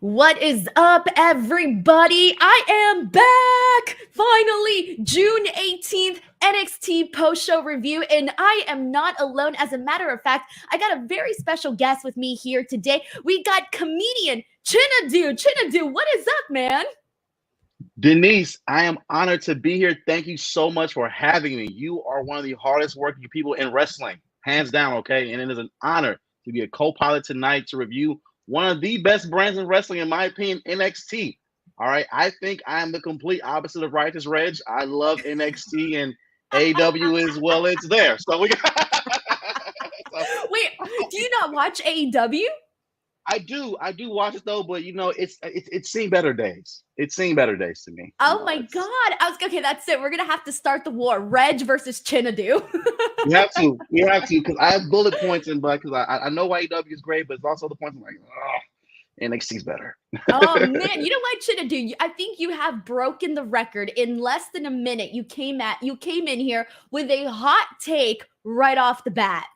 What is up, everybody? I am back! Finally, June 18th, NXT post show review, and I am not alone. As a matter of fact, I got a very special guest with me here today. We got comedian Chinedu. Chinedu, what is up, man? Denise, I am honored to be here. Thank you so much for having me. You are one of the hardest working people in wrestling, hands down, okay? And it is an honor to be a co-pilot tonight to review one of the best brands in wrestling, in my opinion, NXT. All right, I think I am the complete opposite of Righteous Reg. I love NXT and AEW as well. It's there. So we got Wait, do you not watch AEW? I do watch it though, but it's seen better days. It's seen better days to me. Oh my God. Okay, that's it. We're going to have to start the war. Reg versus Chinedu. We have to, because I have bullet points in, but because I know AEW is great, but it's also the points I'm like, oh, NXT's better. Oh man, you know what, Chinedu? I think you have broken the record in less than a minute. You came in here with a hot take right off the bat.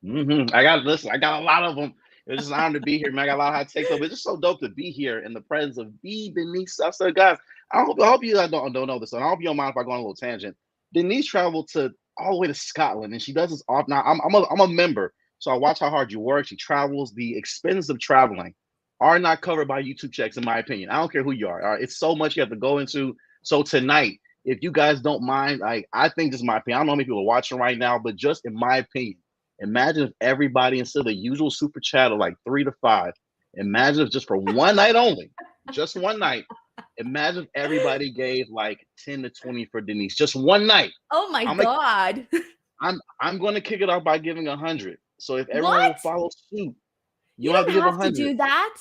I got a lot of them. It's just an honor to be here, man. I got a lot of hot takes, but it's just so dope to be here in the presence of the Denise Salcedo. Guys, I hope you guys don't know this, and I hope you don't mind if I go on a little tangent. Denise traveled all the way to Scotland, and she does this off. Now, I'm a member, so I watch how hard you work. She travels. The expenses of traveling are not covered by YouTube checks, in my opinion. I don't care who you are. All right? It's so much you have to go into. So tonight, if you guys don't mind, I think this is my opinion. I don't know how many people are watching right now, but just in my opinion, imagine if everybody, instead of the usual super chat of like 3 to 5, imagine if just for one night only, just one night, imagine if everybody gave like 10 to 20 for Denise, just one night. Oh my God. I'm going to kick it off by giving 100. So if everyone will follow suit, you don't have to give 100. To do that.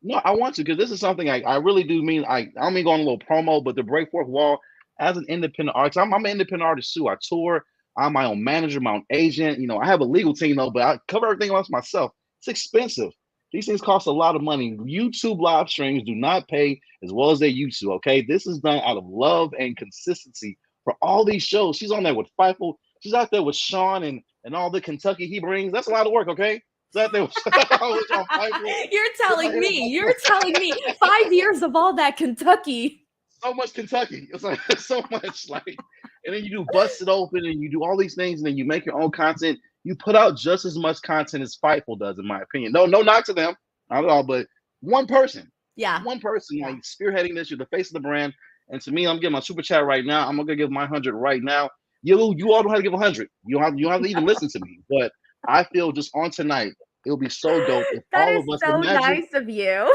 No, I want to, because this is something I really do mean. I don't mean going a little promo, but to break fourth wall as an independent artist. I'm an independent artist too. I tour. I'm my own manager, my own agent. I have a legal team though, but I cover everything else myself. It's expensive. These things cost a lot of money. YouTube live streams do not pay as well as they used to. Okay, this is done out of love and consistency for all these shows. She's on there with Fightful. She's out there with Sean and all the Kentucky he brings. That's a lot of work. Okay. You're telling me 5 years of all that Kentucky. So much Kentucky. It's like so much and then you do Bust It Open and you do all these things and then you make your own content. You put out just as much content as Fightful does, in my opinion. No knock to them, not at all, but one person. Yeah. One person spearheading this. You're the face of the brand. And to me, I'm giving my super chat right now. I'm gonna give my 100 right now. You all don't have to give 100. You don't have to even listen to me. But I feel just on tonight, it'll be so dope if all of us so nice of you.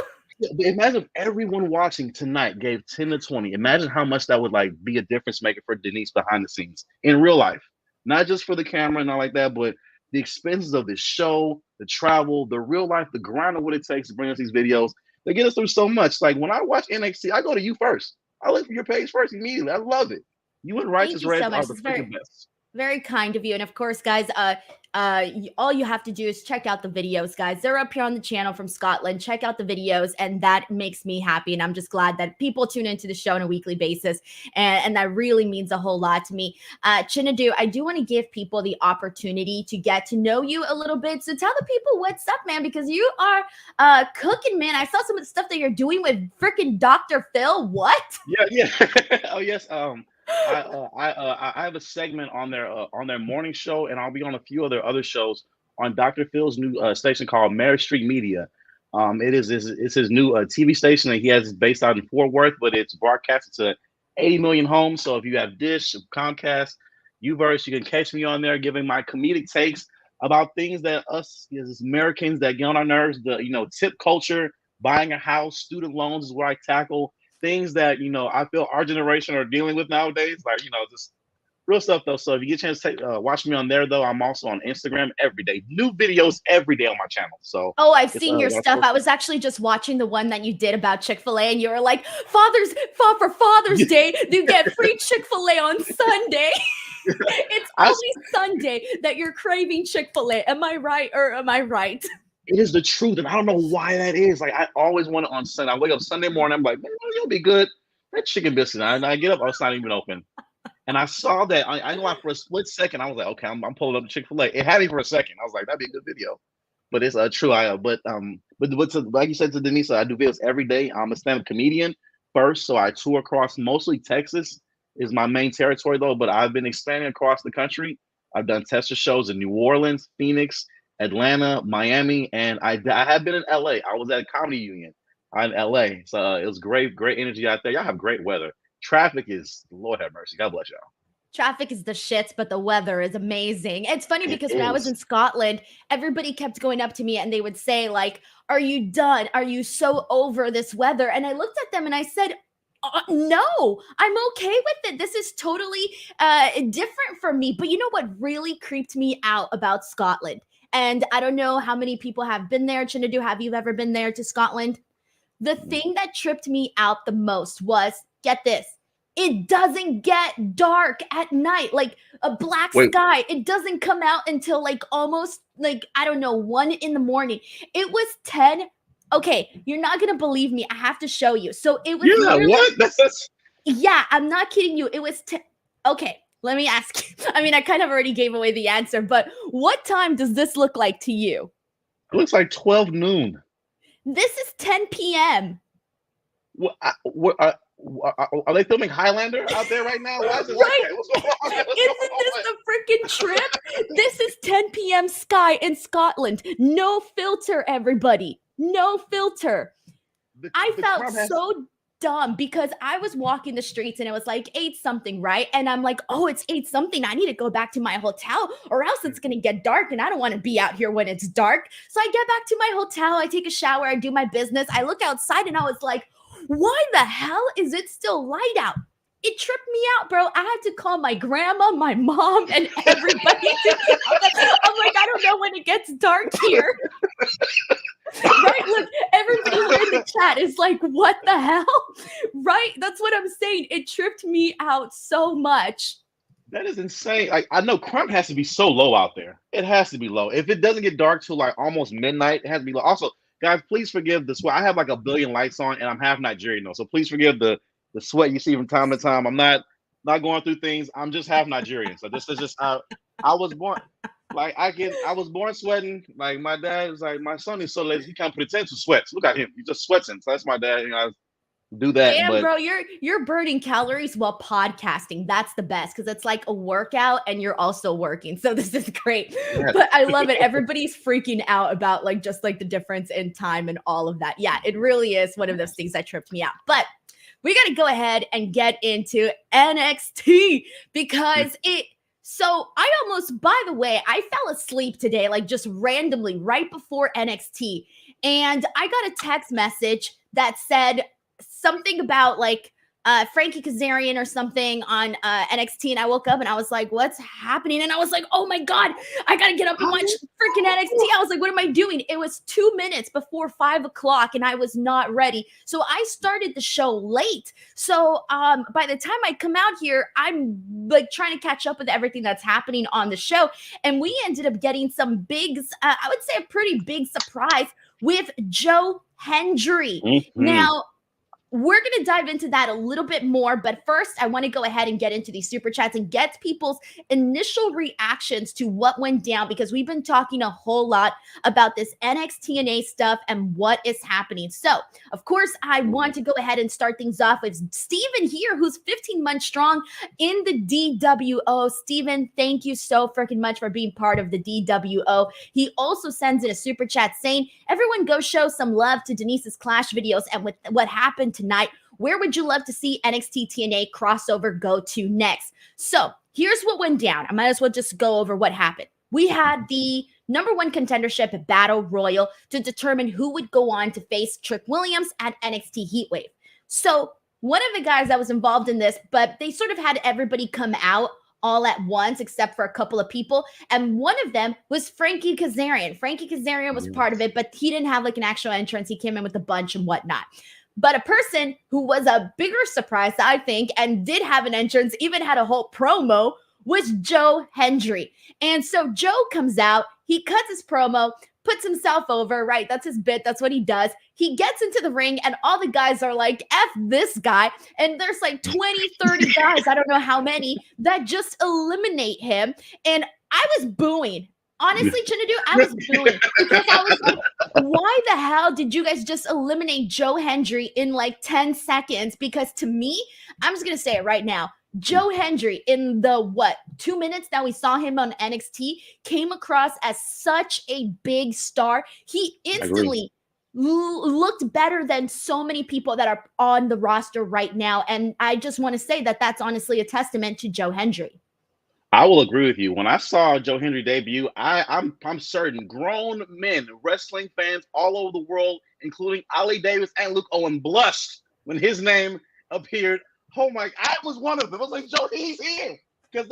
Imagine if everyone watching tonight gave 10 to 20. Imagine how much that would be a difference maker for Denise behind the scenes in real life, not just for the camera and all like that, but the expenses of this show, the travel, the real life, the grind of what it takes to bring us these videos. They get us through so much. Like when I watch NXT, I go to you first. I look for your page first immediately. I love it. You and Righteous Reg are the freaking best. Very kind of you. And of course, guys, all you have to do is check out the videos, guys. They're up here on the channel from Scotland. Check out the videos, and that makes me happy. And I'm just glad that people tune into the show on a weekly basis, and that really means a whole lot to me. Chinedu, I do want to give people the opportunity to get to know you a little bit. So tell the people what's up, man, because you are cooking, man. I saw some of the stuff that you're doing with freaking Dr. Phil. What? Yeah. Oh, yes. I have a segment on their morning show, and I'll be on a few other shows on Dr. Phil's new station called Mary Street Media. It's his new TV station that he has based out in Fort Worth, but it's broadcasted to 80 million homes. So if you have Dish, Comcast, Uverse, you can catch me on there giving my comedic takes about things that us as Americans that get on our nerves. The tip culture, buying a house, student loans is where I tackle. Things that I feel our generation are dealing with nowadays, just real stuff though. So if you get a chance to watch me on there, though, I'm also on Instagram every day, new videos every day on my channel. So I've seen your stuff. I was actually just watching the one that you did about Chick-fil-A, and you were like, for Father's Day, you get free Chick-fil-A on Sunday. It's only Sunday that you're craving Chick-fil-A. Am I right or am I right? It is the truth, and I don't know why that is. I always want it on Sunday. I wake up Sunday morning, I'm like, man, you'll be good. That chicken biscuit. And I get up, it's not even open. And I saw that. I know for a split second, I was like, okay, I'm pulling up Chick-fil-A. It had me for a second. I was like, that'd be a good video. but it's true. Like you said to Denise, I do videos every day. I'm a stand-up comedian first, so I tour across mostly Texas is my main territory though. But I've been expanding across the country. I've done tester shows in New Orleans, Phoenix, Atlanta, Miami, and I have been in LA. I was at a comedy union in LA, so it was great energy out there. Y'all have great weather. Traffic is Lord have mercy. God bless y'all. Traffic is the shits, but the weather is amazing. It's funny because when I was in Is. Scotland, everybody kept going up to me and they would say, like, are you done? Are you so over this weather? And I looked at them and I said, no, I'm okay with it. This is totally different from me. But you know what really creeped me out about Scotland? And I don't know how many people have been there. Chinedu, have you ever been there to Scotland? The thing that tripped me out the most was, get this, it doesn't get dark at night, like a black Wait, sky. It doesn't come out until like almost like, I don't know, 1 in the morning. It was 10. Okay, you're not going to believe me. I have to show you. So it was yeah, literally, what? That's yeah, I'm not kidding you. It was 10. Okay, let me ask you. I mean, I kind of already gave away the answer, but what time does this look like to you? it looks like 12 noon. This is 10 p.m. Are they filming Highlander out there right now? Why is it Right. like that? What's going on? Isn't this the freaking trip? This is 10 p.m. sky in Scotland. No filter, everybody. No filter. I felt so dumb because I was walking the streets and it was like 8 something, right? And I'm like, oh, it's 8 something. I need to go back to my hotel or else it's going to get dark and I don't want to be out here when it's dark. So I get back to my hotel. I take a shower. I do my business. I look outside and I was like, why the hell is it still light out? It tripped me out, bro. I had to call my grandma, my mom, and everybody. I'm like, I don't know when it gets dark here. Right? Look, everybody here in the chat is like, what the hell? Right? That's what I'm saying. It tripped me out so much. That is insane. Like I know crime has to be so low out there. It has to be low. If it doesn't get dark till like almost midnight, it has to be low. Also, guys, please forgive the sweat. I have like a billion lights on, and I'm half Nigerian though, so please forgive the sweat you see from time to time. I'm not going through things. I'm just half Nigerian, so this is just I was born like I was born sweating. Like my dad was like, my son is so lazy he can't pretend to sweat. Look at him, he just sweats. So that's my dad. You know, I do that. Damn, but bro, you're burning calories while podcasting. That's the best because it's like a workout and you're also working. So this is great. yeah. But I love it. Everybody's freaking out about like just like the difference in time and all of that. Yeah, it really is one of those things that tripped me out. But we got to go ahead and get into NXT because so I almost, by the way, I fell asleep today, like just randomly right before NXT. And I got a text message that said something about like Frankie Kazarian or something on NXT. And I woke up and I was like, what's happening? And I was like, oh my God, I got to get up and watch freaking NXT. I was like, what am I doing? It was 2 minutes before 5 o'clock and I was not ready. So I started the show late. So by the time I come out here, I'm like trying to catch up with everything that's happening on the show. And we ended up getting some big, I would say a pretty big surprise with Joe Hendry. Mm-hmm. Now, we're going to dive into that a little bit more, but first I want to go ahead and get into these super chats and get people's initial reactions to what went down because we've been talking a whole lot about this NXT stuff and what is happening. So, of course, I want to go ahead and start things off with Steven here, who's 15 months strong in the DWO. Steven, thank you so freaking much for being part of the DWO. He also sends in a super chat saying, everyone go show some love to Denise's Clash videos and with what happened tonight. Where would you love to see NXT TNA crossover go to next? So here's what went down. I might as well just go over what happened. We had the #1 contendership battle royal to determine who would go on to face Trick Williams at NXT Heatwave. So one of the guys that was involved in this, but they sort of had everybody come out all at once, except for a couple of people. And one of them was Frankie Kazarian. Frankie Kazarian was part of it, but he didn't have like an actual entrance. He came in with a bunch and whatnot. But a person who was a bigger surprise, I think, and did have an entrance, even had a whole promo, was Joe Hendry. And so Joe comes out, he cuts his promo, puts himself over, right? That's his bit. That's what he does. He gets into the ring and all the guys are like, F this guy. And there's like 20, 30 guys, I don't know how many, that just eliminate him. And I was booing. Honestly, Chinedu, I was booing because I was like, why the hell did you guys just eliminate Joe Hendry in like 10 seconds? Because to me, I'm just going to say it right now. Joe Hendry, in the 2 minutes that we saw him on NXT, came across as such a big star. He instantly looked better than so many people that are on the roster right now. And I just want to say that that's honestly a testament to Joe Hendry. I will agree with you. When I saw Joe Hendry debut, I'm certain grown men, wrestling fans all over the world, including Ali Davis and Luke Owen, blushed when his name appeared. Oh my! I was one of them. I was like, Joe, he's here because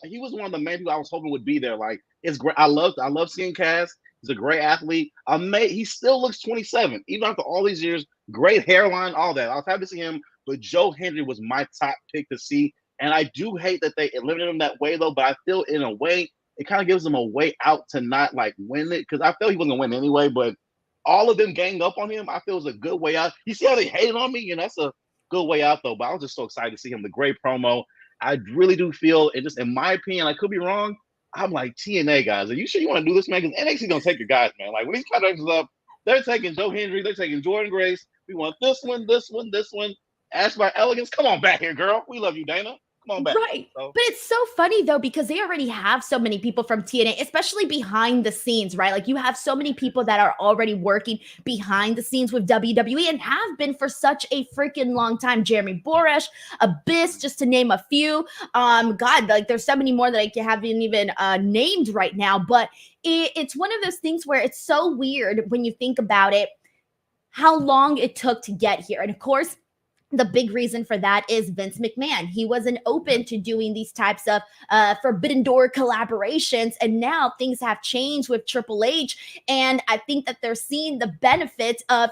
he was one of the men who I was hoping would be there. Like, it's great. I love seeing Kaz. He's a great athlete. He still looks 27 even after all these years. Great hairline, all that. I was happy to see him, but Joe Hendry was my top pick to see. And I do hate that they eliminated him that way, though. But I feel, in a way, it kind of gives them a way out to not like win it, because I feel he wasn't gonna win anyway. But all of them ganged up on him. I feel it was a good way out. You see how they hated on me, and that's a good way out, though. But I was just so excited to see him. The great promo. I really do feel, and just in my opinion, I could be wrong. I'm like, TNA guys, are you sure you want to do this, man? Because NXT gonna take your guys, man. Like, when these contracts is up, they're taking Joe Hendry, they're taking Jordan Grace. We want this one, this one, this one. Ask by Elegance. Come on back here, girl. We love you, Dana. Right. So. But it's so funny, though, because they already have so many people from TNA, especially behind the scenes, right? Like, you have so many people that are already working behind the scenes with WWE and have been for such a freaking long time. Jeremy Boresh, Abyss, just to name a few. God, like, there's so many more that I haven't even named right now. But it's one of those things where it's so weird when you think about it, how long it took to get here. And of course, the big reason for that is Vince McMahon. He wasn't open to doing these types of forbidden door collaborations. And now things have changed with Triple H. And I think that they're seeing the benefits of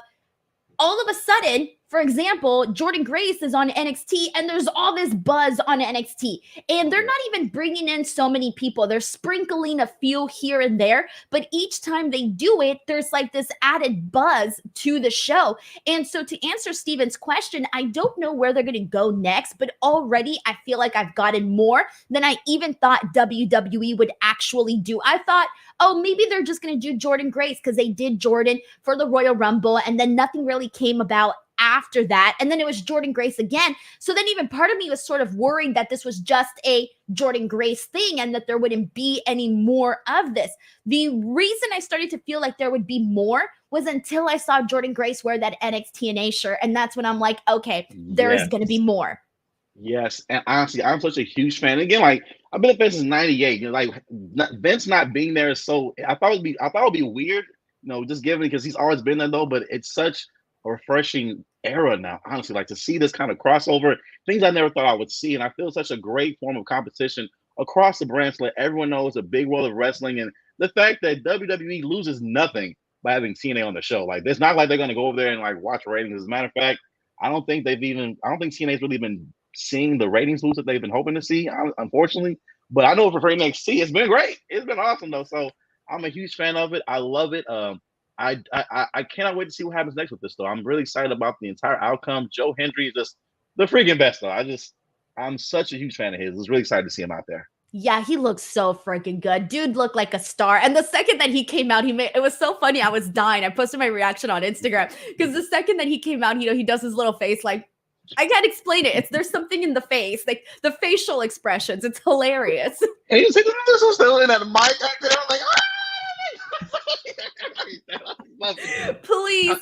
all of a sudden. For example, Jordan Grace is on NXT and there's all this buzz on NXT. And they're not even bringing in so many people. They're sprinkling a few here and there. But each time they do it, there's like this added buzz to the show. And so to answer Steven's question, I don't know where they're going to go next. But already I feel like I've gotten more than I even thought WWE would actually do. I thought, oh, maybe they're just going to do Jordan Grace because they did Jordan for the Royal Rumble. And then nothing really came about after that. And then it was Jordan Grace again. So then even part of me was sort of worried that this was just a Jordan Grace thing and that there wouldn't be any more of this. The reason I started to feel like there would be more was until I saw Jordan Grace wear that NXT shirt. And that's when I'm like, okay, there is going to be more. Yes. And honestly, I'm such a huge fan. Again, like, I've been a fan since '98. You know, like, Vince not being there is so, I thought it would be weird, you know, just given, because he's always been there, though. But it's such a refreshing era now, honestly, like, to see this kind of crossover, things I never thought I would see. And I feel such a great form of competition across the branch. Let everyone know it's a big world of wrestling, and the fact that WWE loses nothing by having TNA on the show. Like, it's not like they're going to go over there and like watch ratings. As a matter of fact, I don't think TNA's really been seeing the ratings boost that they've been hoping to see, unfortunately. But I know for NXT, it's been great. It's been awesome, though. So I'm a huge fan of it. I love it. I cannot wait to see what happens next with this, though. I'm really excited about the entire outcome. Joe Hendry is just the freaking best, though. I'm such a huge fan of his. I was really excited to see him out there. Yeah, he looks so freaking good. Dude looked like a star. And the second that he came out, it was so funny. I was dying. I posted my reaction on Instagram because the second that he came out, he does his little face like, I can't explain it. There's something in the face, like the facial expressions. It's hilarious. And you see, this was still in that mic out there. I'm like, please,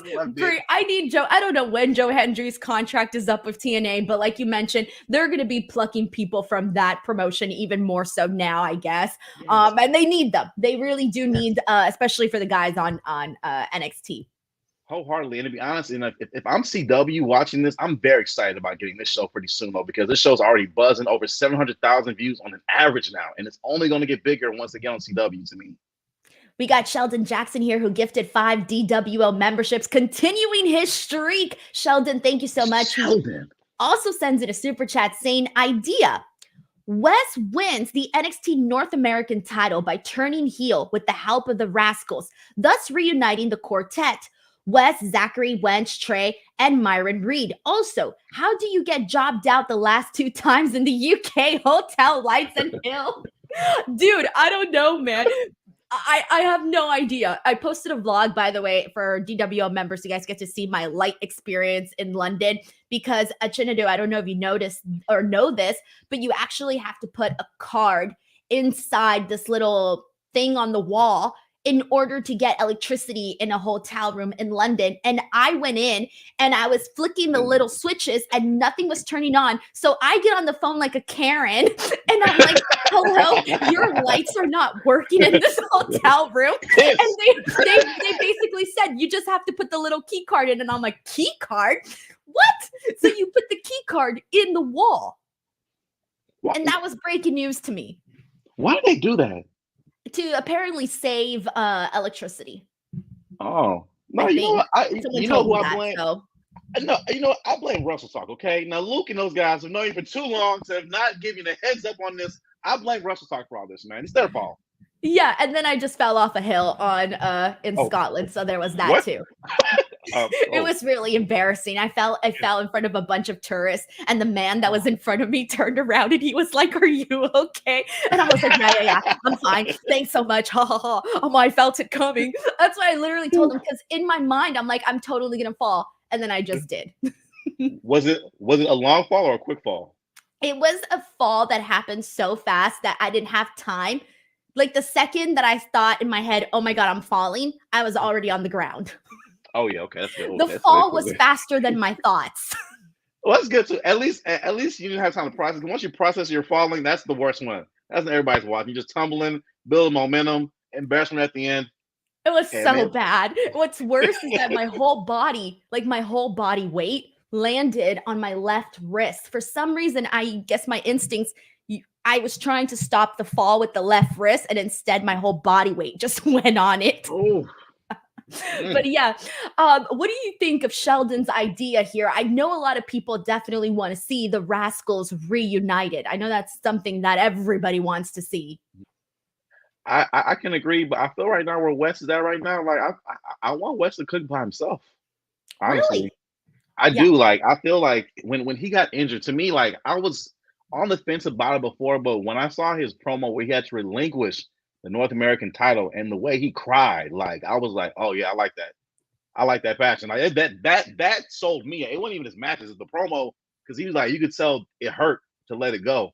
I need Joe. I don't know when Joe Hendry's contract is up with TNA, but like you mentioned, they're going to be plucking people from that promotion even more so now, I guess. Yes. And they need them. They really do need, especially for the guys on NXT. Wholeheartedly. And to be honest, if I'm CW watching this, I'm very excited about getting this show pretty soon, though, because this show's already buzzing over 700,000 views on an average now, and it's only going to get bigger once again on CW to me. We got Sheldon Jackson here who gifted 5 DWL memberships, continuing his streak. Sheldon, thank you so much. Sheldon he also sends in a super chat saying, idea. Wes wins the NXT North American title by turning heel with the help of the Rascals, thus reuniting the quartet. Wes, Zachary, Wench, Trey, and Myron Reed. Also, how do you get jobbed out the last 2 times in the UK Hotel Lights and Hill? Dude, I don't know, man. I have no idea. I posted a vlog, by the way, for DWO members. You guys get to see my light experience in London because at Chinedu, I don't know if you noticed or know this, but you actually have to put a card inside this little thing on the wall in order to get electricity in a hotel room in London. And I went in and I was flicking the little switches and nothing was turning on. So I get on the phone like a Karen and I'm like, hello, your lights are not working in this hotel room. And they basically said, you just have to put the little key card in. And I'm like, key card? What? So you put the key card in the wall. And that was breaking news to me. Why do they do that? To apparently save electricity. Oh, no, you know what? You know who I blame? So. No, you know what? I blame Russell Talk, okay? Now, Luke and those guys have known you for too long to have not given you the heads up on this. I blame Russell Talk for all this, man. It's their fault. Yeah, and then I just fell off a hill in Scotland, so there was that too. It was really embarrassing. I fell in front of a bunch of tourists, and the man that was in front of me turned around and he was like, "Are you okay?" And I was like, "Yeah, I'm fine. Thanks so much." Ha ha ha. Oh, I felt it coming. That's why I literally told him, because in my mind I'm like, I'm totally gonna fall, and then I just did. Was it a long fall or a quick fall? It was a fall that happened so fast that I didn't have time. Like the second that I thought in my head, "Oh my God, I'm falling," I was already on the ground. Oh yeah, okay, that's good. The fall was faster than my thoughts. Well, that's good too. At least you didn't have time to process. Once you process your falling, that's the worst one. That's when everybody's watching. You're just tumbling, building momentum, embarrassment at the end. It was so bad. What's worse is that my whole body weight landed on my left wrist. For some reason, I guess my instincts, I was trying to stop the fall with the left wrist, and instead my whole body weight just went on it. Oh. But yeah, what do you think of Sheldon's idea here? I know a lot of people definitely want to see the Rascals reunited. I know that's something that everybody wants to see. I can agree, but I feel right now where Wes is at right now, like I want Wes to cook by himself. Honestly, really? I do. Like I feel like when he got injured, to me, like I was on the fence about it before, but when I saw his promo where he had to relinquish the North American title and the way he cried, like I was like, oh yeah, I like that. I like that passion. Like that sold me. It wasn't even his matches, it's the promo, because he was like, you could tell it hurt to let it go.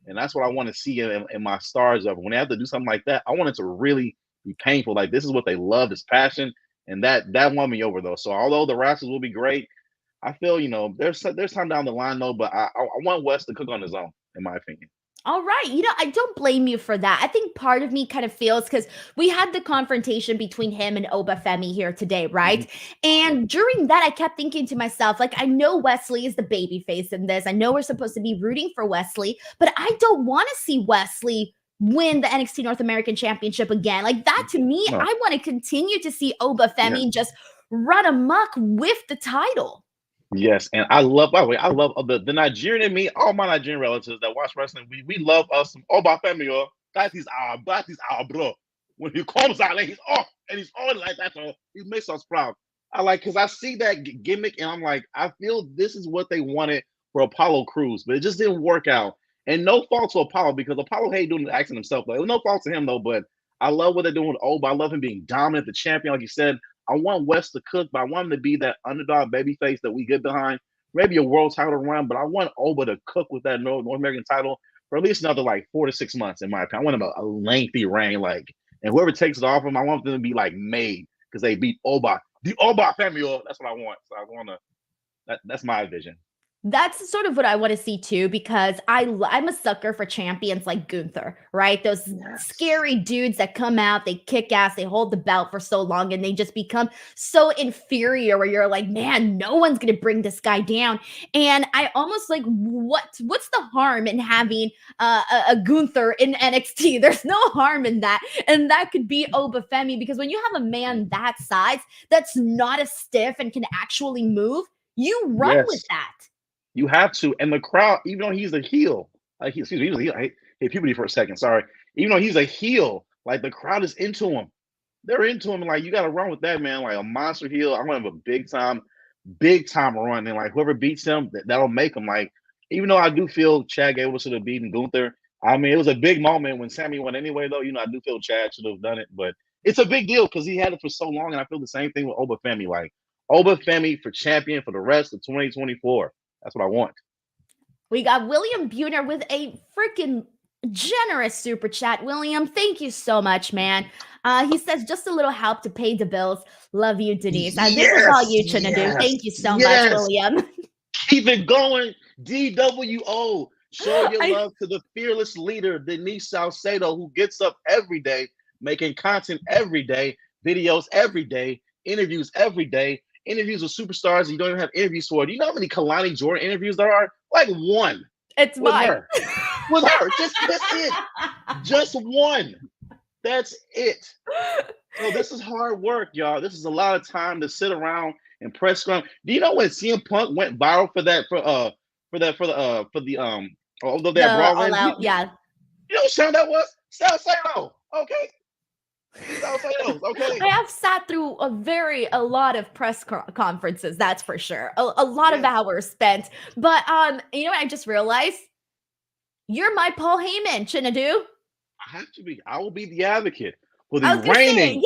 And that's what I want to see in my stars of when they have to do something like that. I want it to really be painful. Like this is what they love, this passion. And that won me over though. So although the Rascals will be great, I feel, there's time down the line though, but I want Wes to cook on his own, in my opinion. All right. I don't blame you for that. I think part of me kind of feels, because we had the confrontation between him and Oba Femi here today, right? Mm-hmm. And during that, I kept thinking to myself, like, I know Wesley is the baby face in this. I know we're supposed to be rooting for Wesley, but I don't want to see Wesley win the NXT North American Championship again. Like that to me, no. I want to continue to see Oba Femi just run amok with the title. Yes, and I love, by the way, I love the Nigerian in me, all my Nigerian relatives that watch wrestling, we love us some Oba Femi, that is our bro. When he comes out, like he's off, and he's on like that, so he makes us proud. I like, because I see that gimmick, and I'm like, I feel this is what they wanted for Apollo Crews, but it just didn't work out. And no fault to Apollo, because Apollo hated doing the accent himself, though. It was no fault to him, though, but I love what they're doing with Oba. I love him being dominant, the champion, like you said. I want Wes to cook, but I want him to be that underdog babyface that we get behind. Maybe a world title run, but I want Oba to cook with that North American title for at least another like 4 to 6 months, in my opinion. I want him a lengthy reign, like, and whoever takes it off him, I want them to be like made because they beat Oba. The Oba Femi, that's what I want. So I want to. That's my vision. That's sort of what I want to see too, because I'm a sucker for champions like Gunther, right? Those scary dudes that come out, they kick ass, they hold the belt for so long, and they just become so inferior where you're like, man, no one's going to bring this guy down. And I almost like, what's the harm in having a Gunther in NXT? There's no harm in that. And that could be Oba Femi, because when you have a man that size, that's not as stiff and can actually move, you run with that. You have to, and the crowd, even though he's a heel, he was a heel. I hit puberty for a second. Sorry. Even though he's a heel, like the crowd is into him. They're into him, and like you got to run with that, man. Like a monster heel. I want to have a big time run, and like whoever beats him, that'll make him. Like even though I do feel Chad Gable should have beaten Gunther, I mean, it was a big moment when Sammy won anyway, though. I do feel Chad should have done it, but it's a big deal because he had it for so long, and I feel the same thing with Femi. Like, Femi for champion for the rest of 2024. That's what I want. We got William Buhner with a freaking generous super chat. William, thank you so much, man. He says, just a little help to pay the bills. Love you, Denise. This is all you, Chinedu. Thank you so much, William. Keep it going, DWO. Show your love to the fearless leader, Denise Salcedo, who gets up every day, making content every day, videos every day, interviews every day, interviews with superstars you don't even have interviews for. Do you know how many Kelani Jordan interviews there are? Like one. It's with mine. her. With her. That's it. Just one. That's it. So this is hard work, y'all. This is a lot of time to sit around and press scrum. Do you know when CM Punk went viral for the Brawl win? Yeah. You know what show that was? Salcedo. Okay. Salcedo. Okay. I have sat through a lot of press conferences, that's for sure. A lot of hours spent. But you know what I just realized? You're my Paul Heyman, Chinedu. I have to be. I will be the advocate for the reigning.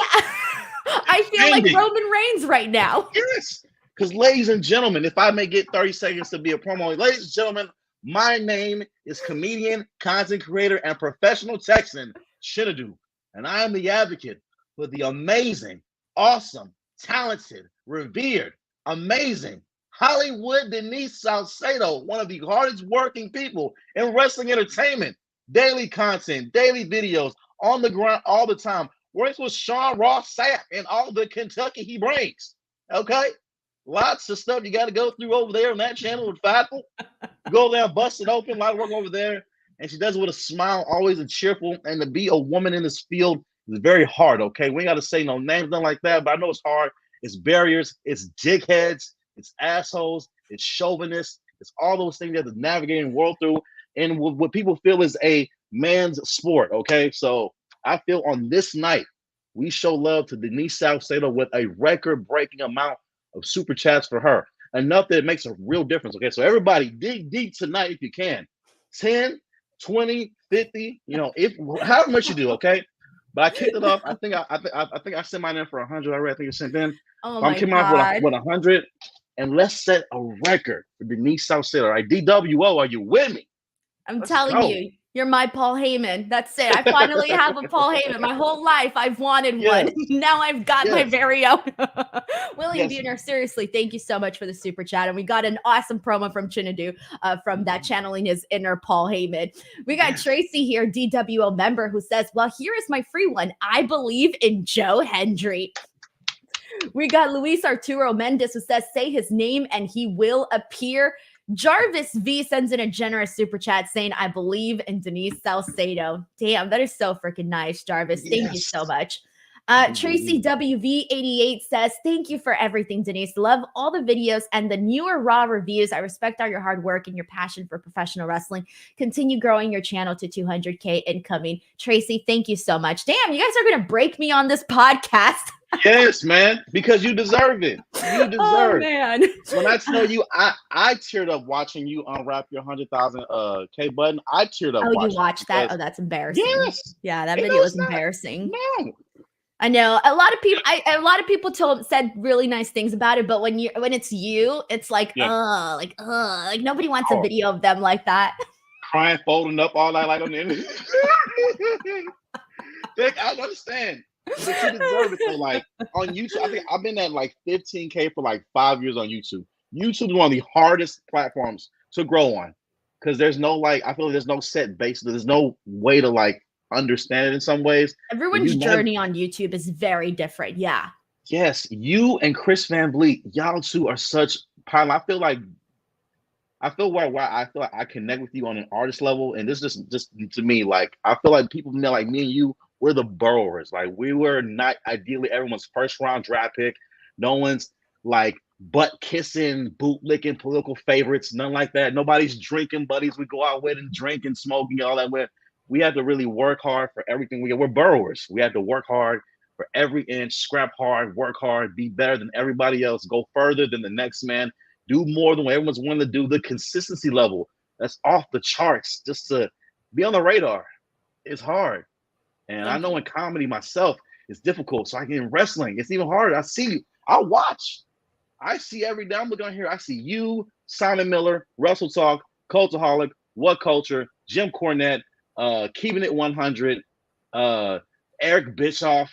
I feel like Roman Reigns right now. Yes. Because, ladies and gentlemen, if I may get 30 seconds to be a promo, ladies and gentlemen, my name is comedian, content creator, and professional Texan, Chinedu. And I am the advocate for the amazing, awesome, talented, revered, amazing Hollywood Denise Salcedo, one of the hardest working people in wrestling entertainment. Daily content, daily videos, on the ground all the time. Works with Sean Ross Sapp and all the Kentucky he brings. Okay? Lots of stuff you got to go through over there on that channel with Fightful. Go there and bust it open. A lot of work over there. And she does it with a smile, always a cheerful. And to be a woman in this field is very hard, okay? We ain't got to say no names, nothing like that, but I know it's hard. It's barriers. It's dickheads. It's assholes. It's chauvinists. It's all those things you have to navigate and world through. And what people feel is a man's sport, okay? So I feel on this night, we show love to Denise Salcedo with a record-breaking amount of super chats for her. Enough that it makes a real difference, okay? So everybody, dig deep tonight if you can. 10, 20, 50, however much you do, okay? But I kicked it off. I think I sent mine in for 100 already. I think it's sent in. Oh I'm kicking off with 100. And let's set a record for Denise Salcedo. All right, DWO, are you with me? Let's telling you, you're my Paul Heyman. That's it. I finally have a Paul Heyman. My whole life, I've wanted one. Now I've got my very own. William Buhner, seriously, thank you so much for the super chat. And we got an awesome promo from Chinedu from that channeling his inner Paul Heyman. We got Tracy here, DWO member, who says, well, here is my free one. I believe in Joe Hendry. We got Luis Arturo Mendez, who says, say his name and he will appear. Jarvis V sends in a generous super chat saying, I believe in Denise Salcedo. Damn, that is so freaking nice, Jarvis. Thank you so much. Tracy WV88 says, thank you for everything, Denise. Love all the videos and the newer Raw reviews. I respect all your hard work and your passion for professional wrestling. Continue growing your channel to 200K incoming. Tracy, thank you so much. Damn, you guys are going to break me on this podcast. Yes, man, because you deserve it. You deserve man. When I tell you, I teared up watching you unwrap your 100,000 K button. I teared up. Oh, you watched that? Oh, that's embarrassing. Yes. Yeah, that video was embarrassing. No. I know a lot of people said really nice things about it, but when it's you, it's like like nobody wants a video of them like that. Crying, folding up all that like on the internet. I understand. But you deserve it though. Like on YouTube, I think I've been at like 15K for like 5 years on YouTube. YouTube is one of the hardest platforms to grow on because there's no I feel like there's no set base. There's no way to understand it in some ways. Everyone's journey on YouTube is very different. Yeah. Yes, you and Chris Van Vliet, y'all two are such pilot. I feel like I connect with you on an artist level, and this just to me, I feel like people know, like me and you, we're the burrowers. Like we were not ideally everyone's first round draft pick. No one's butt kissing, boot licking political favorites, none like that. Nobody's drinking buddies we go out with and drink and smoking and all that with. We have to really work hard for everything we get. We're burrowers. We have to work hard for every inch, scrap hard, work hard, be better than everybody else, go further than the next man, do more than what everyone's wanting to do. The consistency level, that's off the charts just to be on the radar. It's hard. And I Thank know you. in comedy myself, it's difficult. So I get in wrestling, it's even harder. I'll watch. I see every day. I'm looking on here. I see you, Simon Miller, Russell Talk, Cultaholic, What Culture, Jim Cornette, Keeping It 100, Eric Bischoff,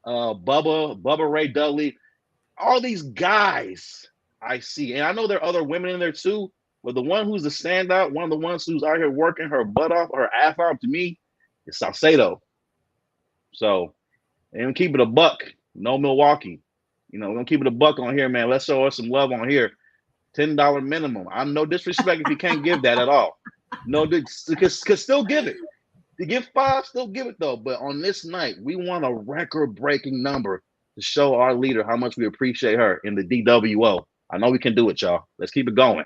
Bubba Ray Dudley. All these guys I see, and I know there are other women in there too. But the one who's the standout, one of the ones who's out here working her butt off, her ass off to me, is Salcedo. So, and keep it a buck. No Milwaukee. We're gonna keep it a buck on here, man. Let's show us some love on here. $10 minimum. I'm no disrespect if you can't give that at all. No, because still give it. To give 5, still give it though. But on this night, we want a record-breaking number to show our leader how much we appreciate her in the DWO. I know we can do it, y'all. Let's keep it going.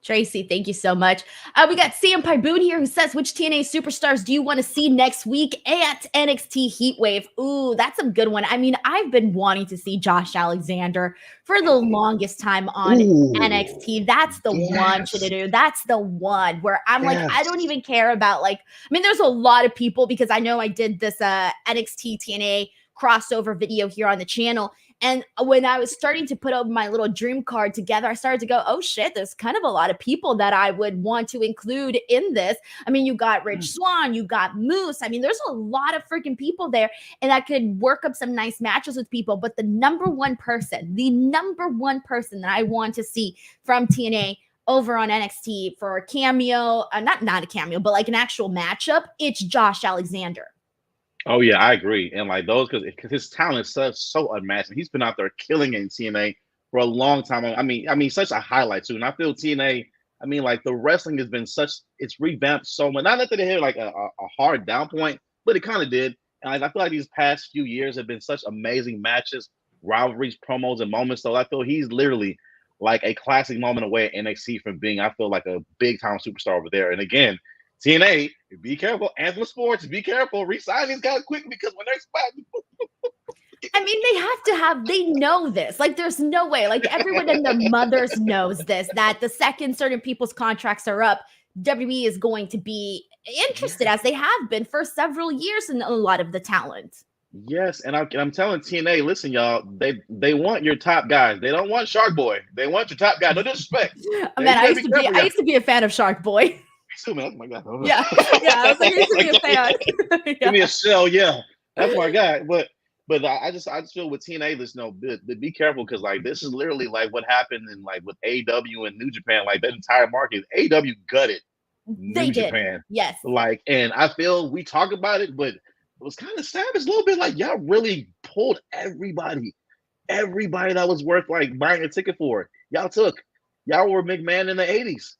Tracy, thank you so much. We got Sam Pyboon here who says, which TNA superstars do you want to see next week at NXT Heatwave? Ooh, that's a good one. I mean, I've been wanting to see Josh Alexander for the longest time on NXT. That's the one, Chinedu. That's the one where I'm like, I don't even care about there's a lot of people because I know I did this NXT TNA crossover video here on the channel. And when I was starting to put up my little dream card together, I started to go, oh shit, there's kind of a lot of people that I would want to include in this. I mean, you got Rich Swann, you got Moose. I mean, there's a lot of freaking people there and that could work up some nice matches with people. But the number one person that I want to see from TNA over on NXT for a cameo, not a cameo, but like an actual matchup, it's Josh Alexander. Oh yeah, I agree. And like those, because his talent is so unmatched. He's been out there killing it in TNA for a long time. I mean, such a highlight too. And I feel TNA. I mean, like the wrestling has been it's revamped so much. Not that they hit like a hard down point, but it kind of did. And I feel like these past few years have been such amazing matches, rivalries, promos, and moments. So I feel he's literally like a classic moment away at NXT from being, I feel like, a big time superstar over there. And again, TNA, be careful. Anthem Sports, be careful. Resign these guys quick because when they're spot. I mean, they know this. Like, there's no way. Like, everyone and their mothers knows this, that the second certain people's contracts are up, WWE is going to be interested, as they have been for several years in a lot of the talent. Yes, and I'm telling TNA, listen, y'all, they want your top guys. They don't want Shark Boy. They want your top guy. No disrespect. Man, I used to be a fan of Shark Boy. Too, man. That's my guy. Yeah. I was like, I used to be a fan. Give me a shell, yeah. That's my guy. But I just feel with TNA, be careful because like this is literally like what happened in like with AEW and New Japan, like that entire market. AEW gutted New Japan. Yes. Like, and I feel we talk about it, but it was kind of savage a little bit. Like y'all really pulled everybody that was worth like buying a ticket for. Y'all were McMahon in the 80s.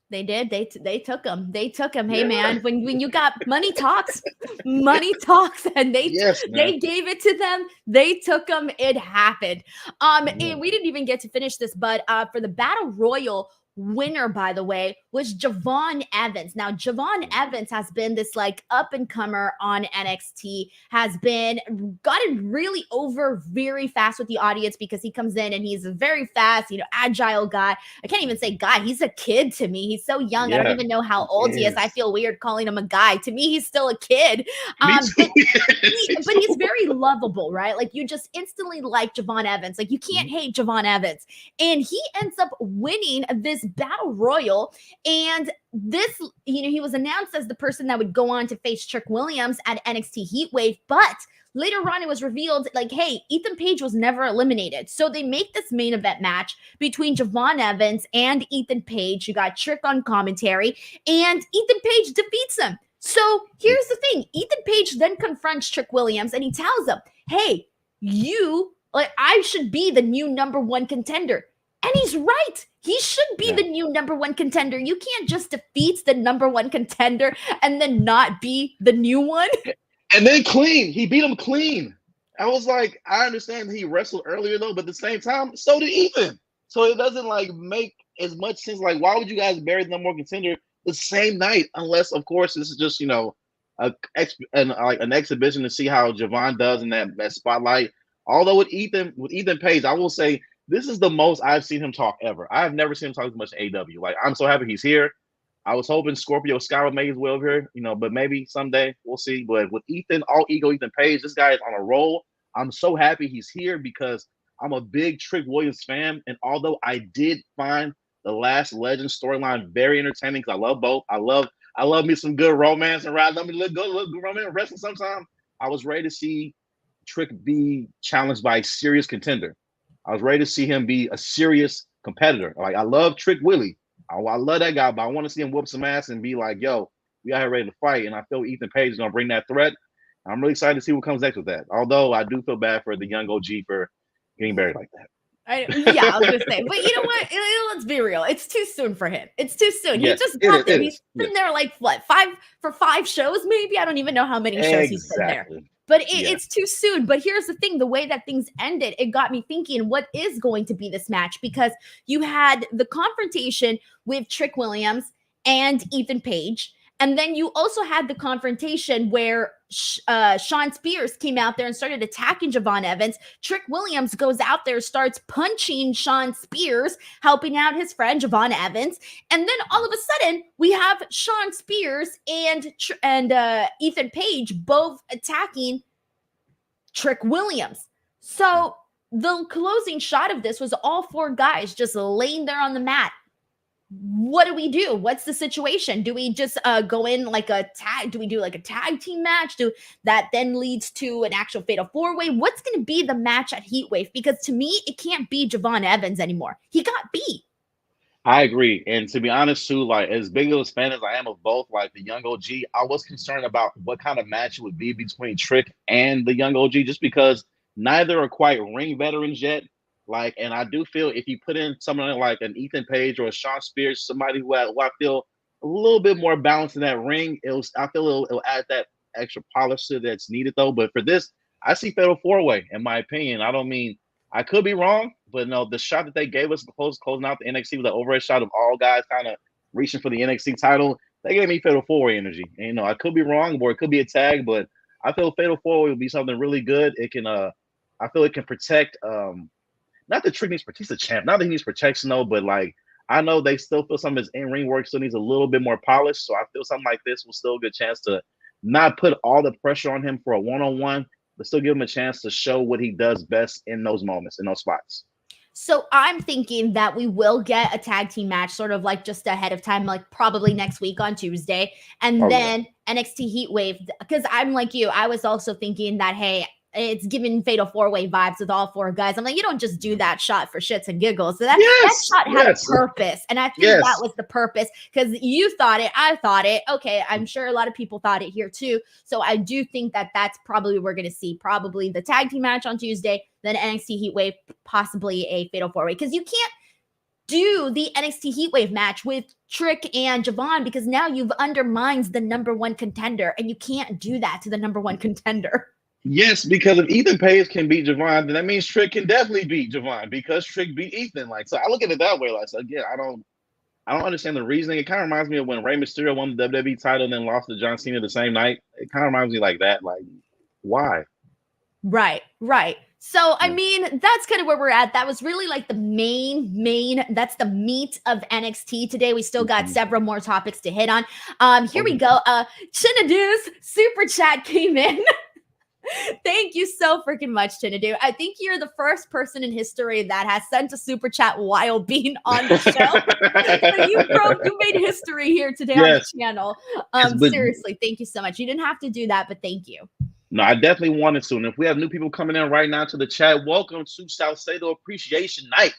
They did. They took him. They took him. Hey, man, when you got money talks, and they gave it to them. They took them. It happened. And we didn't even get to finish this, but for the Battle Royal winner, by the way, was Javon Evans. Now, Javon Evans has been this like up and comer on NXT, has been gotten really over very fast with the audience because he comes in and he's a very fast, agile guy. I can't even say guy. He's a kid to me. He's so young. Yeah, I don't even know how old he is. I feel weird calling him a guy. To me, he's still a kid. But he's very lovable, right? Like you just instantly like Javon Evans. Like you can't hate Javon Evans. And he ends up winning this Battle Royal. And this, he was announced as the person that would go on to face Trick Williams at NXT Heatwave, but later on it was revealed like, hey, Ethan Page was never eliminated. So they make this main event match between Javon Evans and Ethan Page. You got Trick on commentary, and Ethan Page defeats him. So here's the thing. Ethan Page then confronts Trick Williams and he tells him, hey, I should be the new number one contender. And he's right. He should be the new number one contender. You can't just defeat the number one contender and then not be the new one. And then clean. He beat him clean. I was like, I understand he wrestled earlier though, but at the same time, so did Ethan. So it doesn't like make as much sense. Like, why would you guys bury the number one contender the same night? Unless, of course, this is just an exhibition to see how Javon does in that spotlight. Although with Ethan Page, I will say, this is the most I've seen him talk ever. I've never seen him talk as much AEW. Like, I'm so happy he's here. I was hoping Scorpio Sky would make his way over here, but maybe someday we'll see. But with Ethan, all ego Ethan Page, this guy is on a roll. I'm so happy he's here because I'm a big Trick Williams fan. And although I did find the Last Legend storyline very entertaining because I love both. I love me some good romance and ride. Let me look good romance and wrestling sometime. I was ready to see Trick be challenged by a serious contender. I was ready to see him be a serious competitor. Like, I love Trick Willie. I love that guy, but I want to see him whoop some ass and be like, yo, we out here ready to fight. And I feel Ethan Page is going to bring that threat. I'm really excited to see what comes next with that. Although I do feel bad for the young OG for getting buried like that. I was gonna say, but you know what? Let's be real. It's too soon for him. It's too soon. Yes, he just got there. He's been there like what, 5 shows, maybe? I don't even know how many shows he's been there. But it's too soon. But here's the thing: the way that things ended, it got me thinking, what is going to be this match? Because you had the confrontation with Trick Williams and Ethan Page. And then you also had the confrontation where Shawn Spears came out there and started attacking Javon Evans. Trick Williams goes out there, starts punching Shawn Spears, helping out his friend Javon Evans. And then all of a sudden, we have Shawn Spears and Ethan Page both attacking Trick Williams. So the closing shot of this was all 4 guys just laying there on the mat. What do we do? What's the situation? Do we just go in like a tag? Do we do like a tag team match? That then leads to an actual fatal 4-way? What's going to be the match at Heatwave? Because to me, it can't be Javon Evans anymore. He got beat. I agree. And to be honest, too, like, as big of a fan as I am of both, like the young OG, I was concerned about what kind of match it would be between Trick and the young OG, just because neither are quite ring veterans yet. Like, and I do feel if you put in someone like an Ethan Page or a Shawn Spears, somebody who I feel a little bit more balanced in that ring, I feel it'll add that extra polish to that's needed though. But for this, I see fatal 4-way in my opinion. I could be wrong, but no, the shot that they gave us closing out the NXT with the overhead shot of all guys kind of reaching for the NXT title, they gave me fatal 4-way energy. And I could be wrong, or it could be a tag, but I feel fatal 4-way will be something really good. It can I feel it can protect not that Trick needs he's a champ, not that he needs protection though, but like I know they still feel some of his in-ring work still needs a little bit more polish. So I feel something like this will still a good chance to not put all the pressure on him for a one-on-one, but still give him a chance to show what he does best in those moments, in those spots. So I'm thinking that we will get a tag team match sort of like just ahead of time, like probably next week on Tuesday. And then NXT Heatwave, because I'm like you, I was also thinking that, hey, it's giving fatal 4-way vibes with all 4 guys. I'm like, you don't just do that shot for shits and giggles. So that shot had a purpose. And I think that was the purpose, because you thought it, I thought it. Okay, I'm sure a lot of people thought it here too. So I do think that that's probably what we're going to see. Probably the tag team match on Tuesday, then NXT Heatwave, possibly a fatal 4-way. Because you can't do the NXT Heatwave match with Trick and Javon, because now you've undermined the number 1 contender, and you can't do that to the number 1 contender. Yes, because if Ethan Page can beat Javon, then that means Trick can definitely beat Javon, because Trick beat Ethan. Like, so I look at it that way. Like, so again, I don't understand the reasoning. It kind of reminds me of when Rey Mysterio won the WWE title and then lost to John Cena the same night. It kind of reminds me like that. Like, why? Right. So, I mean, that's kind of where we're at. That was really like the main, that's the meat of NXT today. We still got several more topics to hit on. Here we go. Chinedu's super chat came in. Thank you so freaking much, Chinedu. I think you're the first person in history that has sent a super chat while being on the show. So you made history here today on the channel. Seriously, thank you so much. You didn't have to do that, but thank you. No, I definitely wanted to. And if we have new people coming in right now to the chat, welcome to Salcedo Appreciation Night.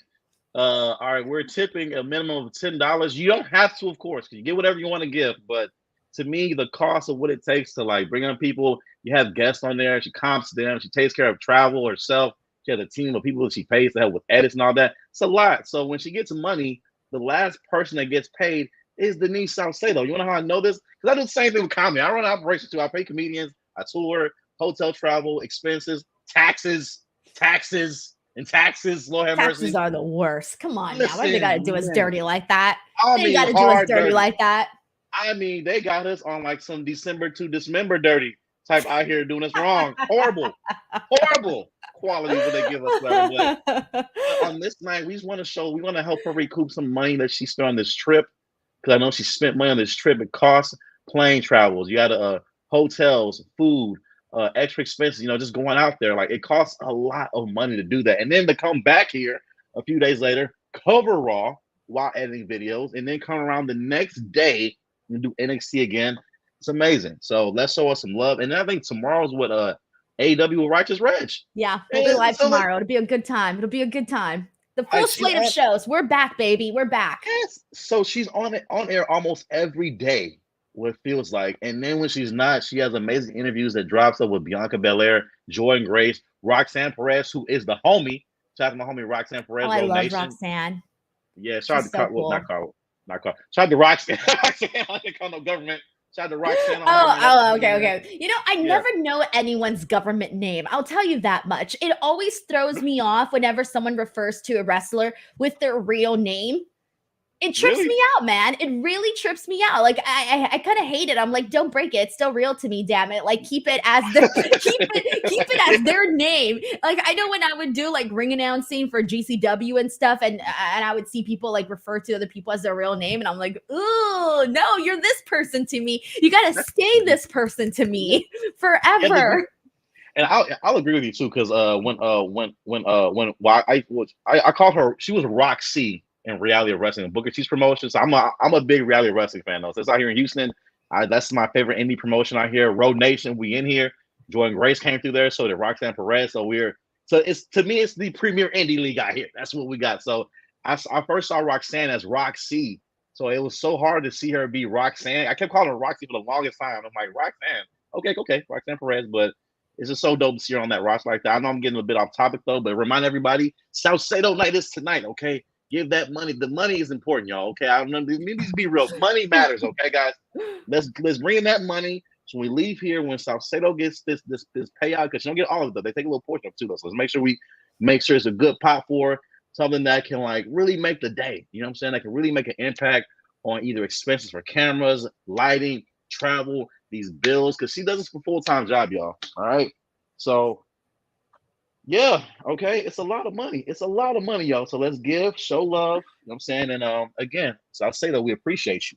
All right, we're tipping a minimum of $10. You don't have to, of course, because you get whatever you want to give. But to me, the cost of what it takes to like bring on people, you have guests on there, she comps them, she takes care of travel herself, she has a team of people that she pays to help with edits and all that. It's a lot. So when she gets money, the last person that gets paid is Denise Salcedo. You want to know how I know this? Because I do the same thing with comedy. I run operations too. I pay comedians, I tour, hotel travel, expenses, taxes. Lord have mercy. Taxes are the worst. Come on, now. Why do they got to do us dirty like that? They got to do us dirty like that. I mean, they got us on like some December to Dismember dirty type out here doing us wrong. Horrible quality that they give us. But on this night, we want to help her recoup some money that she spent on this trip. because I know she spent money on this trip. It costs plane travels. You got hotels, food, extra expenses. Just going out there. Like it costs a lot of money to do that, and then to come back here a few days later, cover Raw while editing videos, and then come around the next day and do NXT again. It's amazing. So let's show us some love. And I think tomorrow's what AEW with Righteous Reg. Yeah, we'll be live tomorrow. It'll be a good time. It'll be a good time. The full slate of shows. We're back, baby. We're back. Yes. So she's on air almost every day, what it feels like. And then when she's not, she has amazing interviews that drops up with Bianca Belair, Jordan Grace, Roxanne Perez, who is the homie. Shout out to my homie Roxanne Perez. I love Roxanne. Yeah, shout out to not Carl. Shout out to Roxanne. I didn't call no government. Shout out to Roxanne. Okay. I never know anyone's government name. I'll tell you that much. It always throws me off whenever someone refers to a wrestler with their real name. It trips me out, man. It really trips me out. Like I kind of hate it. I'm like, don't break it. It's still real to me, damn it. Like keep it as keep it as their name. Like I know when I would do like ring announcing for GCW and stuff, and I would see people like refer to other people as their real name, and I'm like, ooh, no, you're this person to me. You gotta stay this person to me forever. And I'll agree with you too, because when I called her, she was Roxy in reality of wrestling, Booker T's promotion. So I'm a big reality of wrestling fan though. So it's out here in Houston. That's my favorite indie promotion out here. Road Nation, we in here. Jordan Grace came through there. So did Roxanne Perez. So it's to me, it's the premier indie league out here. That's what we got. So I first saw Roxanne as Roxy. So it was so hard to see her be Roxanne. I kept calling her Roxy for the longest time. I'm like, Roxanne. Okay, Roxanne Perez, but it's just so dope to see her on that roster like that. I know I'm getting a bit off topic though, but remind everybody, Salcedo night is tonight, okay? Give that money. The money is important, y'all. Okay, I remember these need to be real. Money matters, okay, guys. Let's bring in that money. So when we leave here, when Salcedo gets this payout, because you don't get all of it, they take a little portion of it too, though. So let's make sure it's a good pot for something that can like really make the day. You know what I'm saying? That can really make an impact on either expenses for cameras, lighting, travel, these bills, because she does this for full-time job, y'all. All right. So yeah, okay. It's a lot of money. It's a lot of money, y'all. So let's show love. You know what I'm saying? And again, so I say that we appreciate you.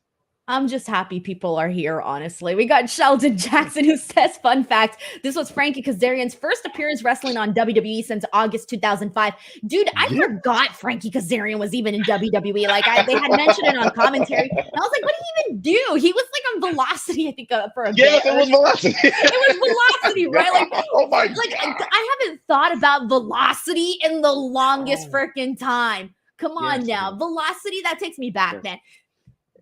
I'm just happy people are here, honestly. We got Sheldon Jackson who says, fun fact, this was Frankie Kazarian's first appearance wrestling on WWE since August 2005. Dude, I forgot Frankie Kazarian was even in WWE. Like, they had mentioned it on commentary. And I was like, what did he even do? He was like on Velocity, I think, for a bit. Yes, it was Velocity. It was Velocity, right? Like, oh my God. I haven't thought about Velocity in the longest freaking time. Come on now. Man. Velocity, that takes me back, man.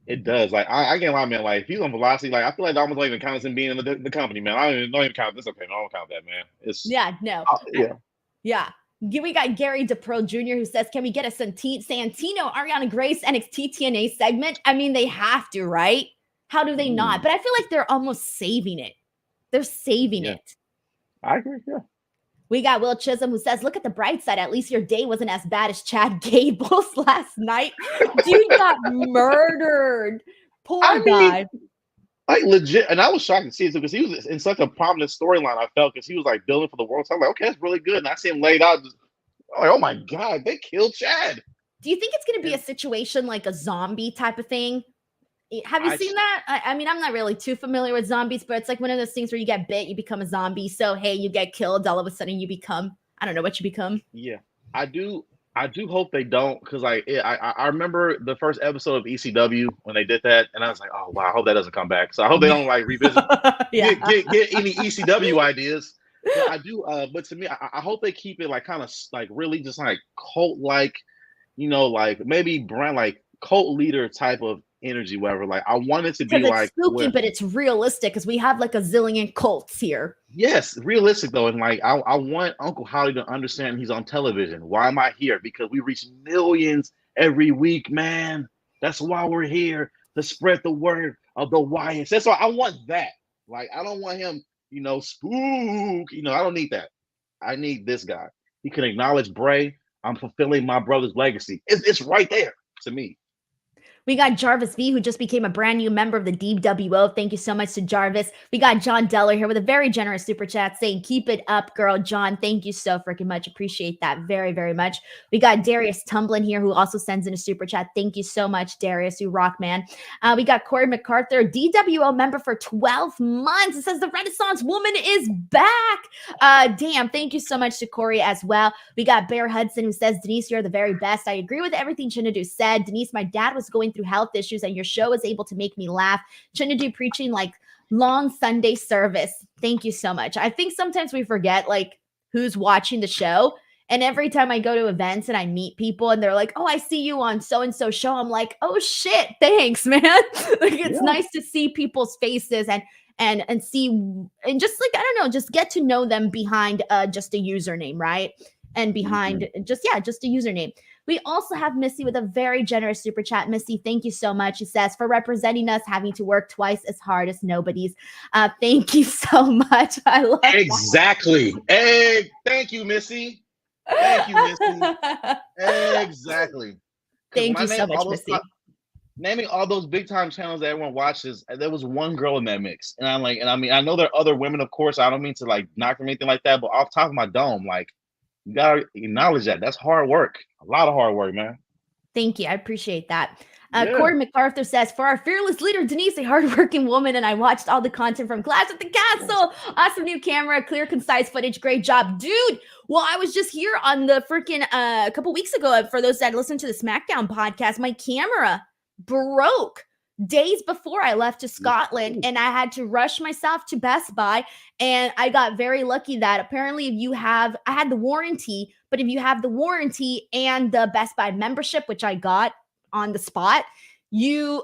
It does. Like I can't lie, man. Like if he's on Velocity, like I feel like I almost don't even count him being in the company, man. I don't even count this. Okay, no, I don't count that, man. Yeah. We got Gary DePro Jr. who says, "Can we get a Santino Ariana Grace NXT TNA segment?" I mean, they have to, right? How do they not? But I feel like they're almost saving it. They're saving it. I agree. Yeah. We got Will Chisholm who says, look at the bright side. At least your day wasn't as bad as Chad Gable's last night. Dude got murdered. Poor guy. Like legit. And I was shocked to see it because he was in such a prominent storyline, I felt, because he was like building for the world. So I'm like, okay, that's really good. And I see him laid out. Like, oh my God, they killed Chad. Do you think it's going to be a situation like a zombie type of thing? Have you seen that? I mean, I'm not really too familiar with zombies, but it's like one of those things where you get bit, you become a zombie. So, hey, you get killed. All of a sudden you become, I don't know what you become. Yeah, I do hope they don't, because like I remember the first episode of ECW when they did that, and I was like, oh wow, I hope that doesn't come back. So I hope they don't like revisit get any ECW ideas. But I do, but to me, I hope they keep it like kind of like really just like cult like, like maybe brand like cult leader type of energy, whatever. Like I want it to be like spooky, but it's realistic because we have like a zillion cults here. Yes, realistic though, and like I want Uncle Holly to understand he's on television. Why am I here? Because we reach millions every week, man. That's why we're here, to spread the word of the Wyatts. That's why I want that. Like I don't want him, spook. I don't need that. I need this guy. He can acknowledge Bray. I'm fulfilling my brother's legacy. It's right there to me. We got Jarvis V, who just became a brand new member of the DWO. Thank you so much to Jarvis. We got John Deller here with a very generous super chat saying, keep it up, girl. John, thank you so freaking much. Appreciate that very, very much. We got Darius Tumblin here, who also sends in a super chat. Thank you so much, Darius. You rock, man. We got Corey MacArthur, DWO member for 12 months. It says the Renaissance woman is back. Damn, thank you so much to Corey as well. We got Bear Hudson, who says, Denise, you're the very best. I agree with everything Chinedu said. Denise, my dad was going through health issues and your show was able to make me laugh. Chinedu preaching like long Sunday service. Thank you so much. I think sometimes we forget like who's watching the show. And every time I go to events and I meet people and they're like, oh, I see you on so-and-so show. I'm like, oh shit, thanks, man. Like it's nice to see people's faces and see, and just like, I don't know, just get to know them behind just a username, right? And behind just a username. We also have Missy with a very generous super chat. Missy, thank you so much. She says, for representing us, having to work twice as hard as nobody's. Thank you so much. I love exactly. Hey, thank you, Missy. Thank you, Missy. Exactly. Thank you so much, Missy. Naming all those big time channels that everyone watches, there was one girl in that mix. And I'm like, and I mean, I know there are other women, of course. I don't mean to like knock them or anything like that, but off top of my dome, like, you gotta acknowledge that. That's hard work. A lot of hard work, man. Thank you. I appreciate that. Corey MacArthur says, for our fearless leader, Denise, a hardworking woman, and I watched all the content from Clash at the Castle. Awesome new camera, clear, concise footage. Great job, dude. Well, I was just here on the freaking a couple weeks ago. For those that listened to the SmackDown podcast, my camera broke days before I left to Scotland, and I had to rush myself to Best Buy. And I got very lucky that apparently I had the warranty, but if you have the warranty and the Best Buy membership, which I got on the spot, they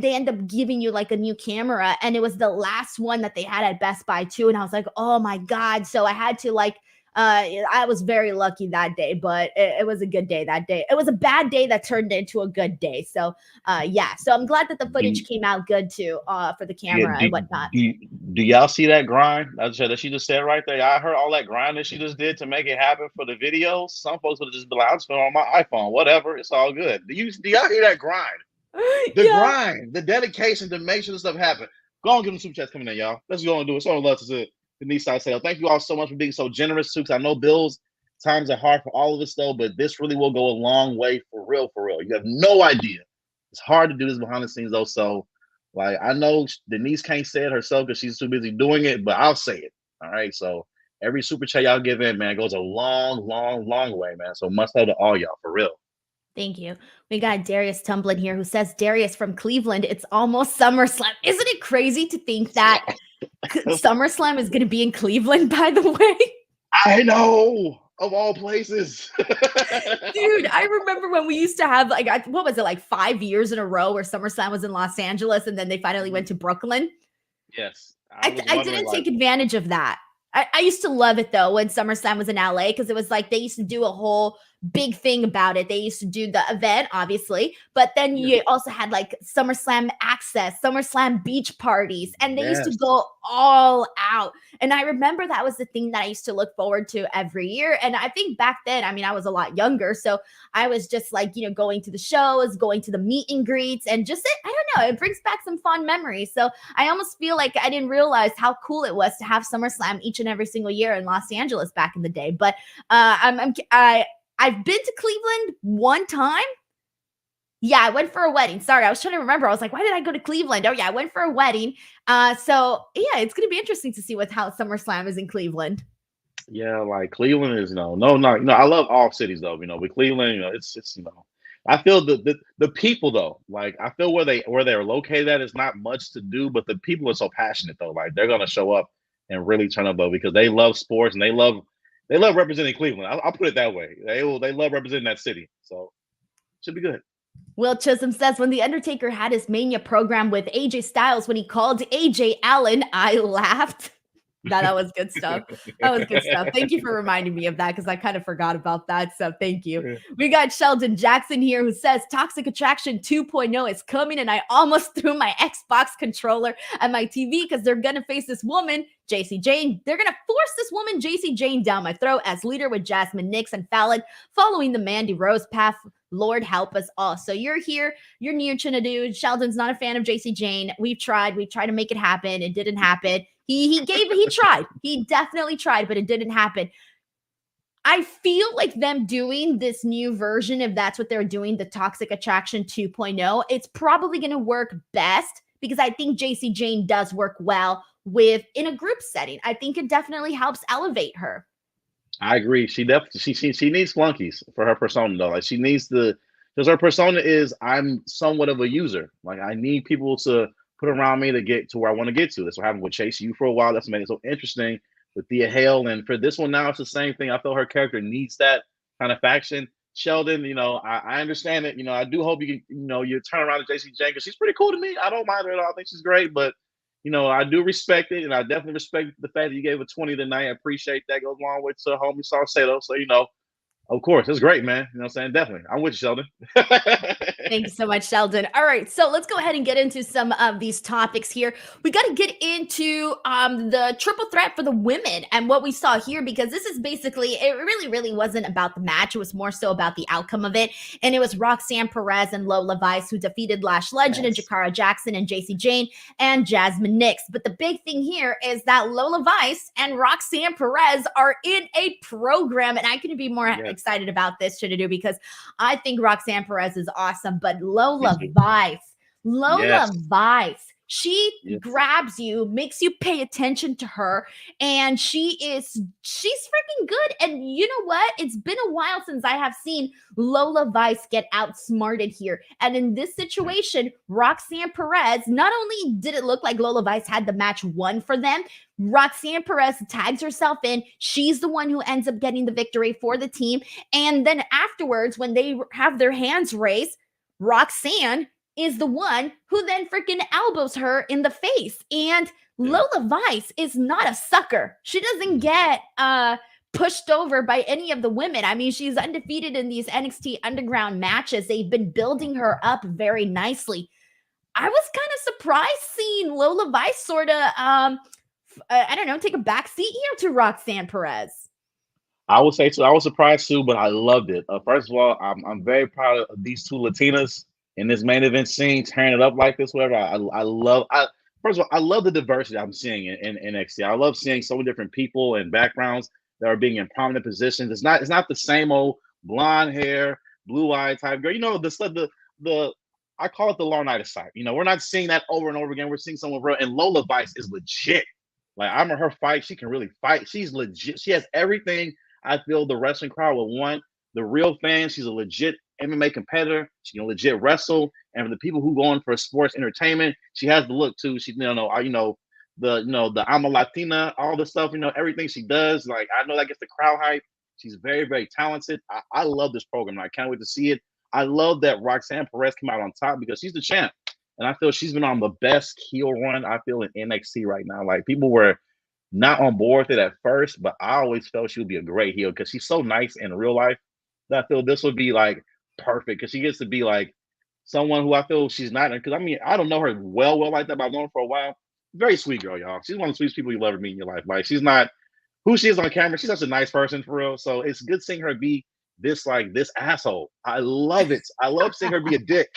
end up giving you like a new camera. And it was the last one that they had at Best Buy too. And I was like, oh my God. So I had to like, I was very lucky that day, but it was a good day that day. It was a bad day that turned into a good day. So, so I'm glad that the footage came out good too, for the camera and whatnot. Do y'all see that grind that she just said right there? I heard all that grind that she just did to make it happen for the videos. Some folks would just be like, I'm just on my iPhone, whatever. It's all good. Do y'all hear that grind? The grind, the dedication to make sure this stuff happen. Go on, give them super chats coming in, y'all. Let's go and do it. So love to Denise Salcedo. Thank you all so much for being so generous too, because I know bills times are hard for all of us though, but this really will go a long way for real. You have no idea. It's hard to do this behind the scenes though. So like, I know Denise can't say it herself because she's too busy doing it, but I'll say it. All right. So every super chat y'all give in, man, goes a long, long, long way, man. So much love to all y'all for real. Thank you. We got Darius Tumblin here who says, Darius from Cleveland, it's almost SummerSlam. Isn't it crazy to think that SummerSlam is going to be in Cleveland, by the way? I know, of all places. Dude, I remember when we used to have like, what was it, like 5 years in a row where SummerSlam was in Los Angeles and then they finally went to Brooklyn? Yes. I didn't take advantage of that. I used to love it though when SummerSlam was in LA because it was like they used to do a whole big thing about it. They used to do the event, obviously, but then you also had like SummerSlam access, SummerSlam beach parties, and they used to go all out. And I remember that was the thing that I used to look forward to every year. And I think back then, I mean, I was a lot younger, so I was just like, going to the shows, going to the meet and greets, and just I don't know, it brings back some fond memories. So I almost feel like I didn't realize how cool it was to have SummerSlam each and every single year in Los Angeles back in the day. But I've been to Cleveland one time. Yeah, I went for a wedding. Sorry, I was trying to remember. I was like, why did I go to Cleveland? Oh yeah, I went for a wedding. So yeah, it's going to be interesting to see how SummerSlam is in Cleveland. Yeah, like Cleveland is no. I love all cities though. But Cleveland, it's I feel the people though. Like I feel where they're located at is not much to do, but the people are so passionate though. Like they're gonna show up and really turn up though because they love sports and they love representing Cleveland. I'll put it that way. They love representing that city. So should be good. Will Chisholm says, when The Undertaker had his Mania program with AJ Styles, when he called AJ Allen, I laughed. That was good stuff. That was good stuff. Thank you for reminding me of that because I kind of forgot about that. So thank you. We got Sheldon Jackson here who says Toxic Attraction 2.0 is coming and I almost threw my Xbox controller at my TV because they're going to face this woman, JC Jane. They're going to force this woman, JC Jane, down my throat as leader with Jasmine Nix and Fallon following the Mandy Rose path. Lord help us all. So you're here, you're new, Chinedu. Sheldon's not a fan of JC Jane. We tried to make it happen. It didn't happen. He tried. He definitely tried, but it didn't happen. I feel like them doing this new version, if that's what they're doing, the Toxic Attraction 2.0, it's probably going to work best because I think JC Jane does work well in a group setting. I think it definitely helps elevate her. I agree. She definitely she needs flunkies for her persona though. Like she needs because her persona is I'm somewhat of a user. Like I need people to put around me to get to where I want to get to. That's what happened with Chase U for a while. That's what made it so interesting with Thea Hale. And for this one now, it's the same thing. I feel her character needs that kind of faction. Sheldon, I understand it. I do hope you can, you turn around to JC Jane because she's pretty cool to me. I don't mind her at all. I think she's great, but I do respect it, and I definitely respect the fact that you gave a 20 tonight. I appreciate that. Goes a long way to homie Salcedo. So, of course, it's great, man. You know what I'm saying? Definitely. I'm with you, Sheldon. Thank you so much, Sheldon. All right, so let's go ahead and get into some of these topics here. We got to get into the triple threat for the women and what we saw here, because this is basically, it really wasn't about the match. It was more so about the outcome of it. And it was Roxanne Perez and Lola Vice who defeated Lash Legend and Jakara Jackson and JC Jane and Jasmine Nix. But the big thing here is that Lola Vice and Roxanne Perez are in a program, and I couldn't be more excited about this, Chinedu, because I think Roxanne Perez is awesome. But Lola Vice, she grabs you, makes you pay attention to her, and she's freaking good. And you know what? It's been a while since I have seen Lola Vice get outsmarted here. And in this situation, Roxanne Perez, not only did it look like Lola Vice had the match won for them, Roxanne Perez tags herself in. She's the one who ends up getting the victory for the team. And then afterwards, when they have their hands raised, Roxanne is the one who then freaking elbows her in the face. And Lola Vice is not a sucker. She doesn't get pushed over by any of the women. I mean, she's undefeated in these NXT Underground matches. They've been building her up very nicely. I was kind of surprised seeing Lola Vice sort of, I don't know, take a back seat here to Roxanne Perez. I would say so. I was surprised too, but I loved it. First of all, I'm very proud of these two Latinas in this main event scene, tearing it up like this. Whatever. First of all, I love the diversity I'm seeing in NXT. I love seeing so many different people and backgrounds that are being in prominent positions. It's not the same old blonde hair, blue eye type girl. The I call it the Laurinaitis type. We're not seeing that over and over again. We're seeing someone real. And Lola Vice is legit. Like I'm in her fight. She can really fight. She's legit. She has everything I feel the wrestling crowd would want. The real fan, she's a legit MMA competitor. She can legit wrestle. And for the people who go in for sports entertainment, she has the look too. She, the I'm a Latina, all the stuff, everything she does. Like I know that gets the crowd hype. She's very, very talented. I love this program. I can't wait to see it. I love that Roxanne Perez came out on top because she's the champ. And I feel she's been on the best heel run, I feel, in NXT right now. Like people were not on board with it at first, but I always felt she would be a great heel because she's so nice in real life that I feel this would be like perfect because she gets to be like someone who I feel she's not. Because I mean, I don't know her well like that, but I've known her for a while. Very sweet girl, y'all. She's one of the sweetest people you'll ever meet in your life. Like she's not who she is on camera. She's such a nice person for real. So it's good seeing her be this asshole. I love it. I love seeing her be a dick.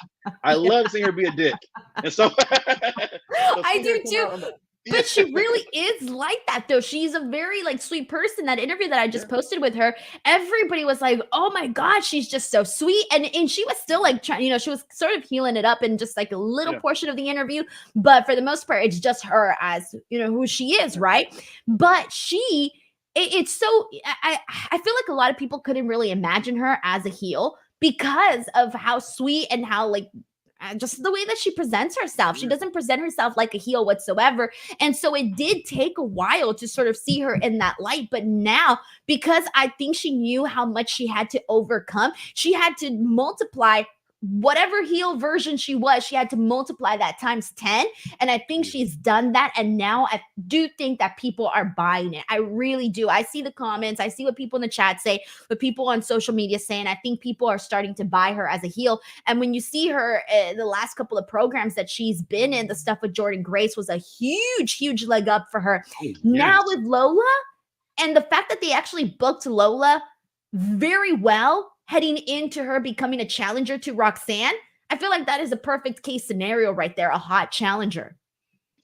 I love seeing her be a dick. And so I do too. But she really is like that, though. She's a very sweet person. That interview that I just posted with her, everybody was like, "Oh my god, she's just so sweet." And she was still trying, she was sort of healing it up in just a little portion of the interview. But for the most part, it's just her as who she is, right? But it's so I feel like a lot of people couldn't really imagine her as a heel because of how sweet and how just the way that she presents herself. She doesn't present herself like a heel whatsoever. And so it did take a while to sort of see her in that light. But now, because I think she knew how much she had to overcome, she had to multiply whatever heel version she was, she had to multiply that times 10. And I think she's done that. And now I do think that people are buying it. I really do. I see the comments. I see what people in the chat say, what people on social media saying. I think people are starting to buy her as a heel. And when you see her, the last couple of programs that she's been in, the stuff with Jordan Grace was a huge leg up for her. Oh, yes. Now with Lola, and the fact that they actually booked Lola very well, heading into her becoming a challenger to Roxanne. I feel like that is a perfect case scenario right there, a hot challenger.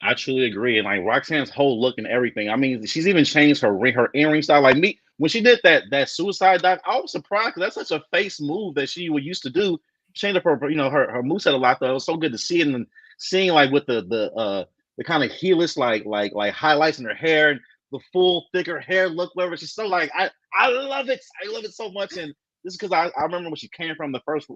I truly agree. And like Roxanne's whole look and everything. I mean, she's even changed her in-ring style. Like me, when she did that suicide dive, I was surprised because that's such a face move that she would used to do. Changed up her her moveset a lot though. It was so good to see it and seeing like with the kind of heelless like highlights in her hair and the full thicker hair look, whatever. She's so like I love it. I love it so much. And this is because I remember when she came from the first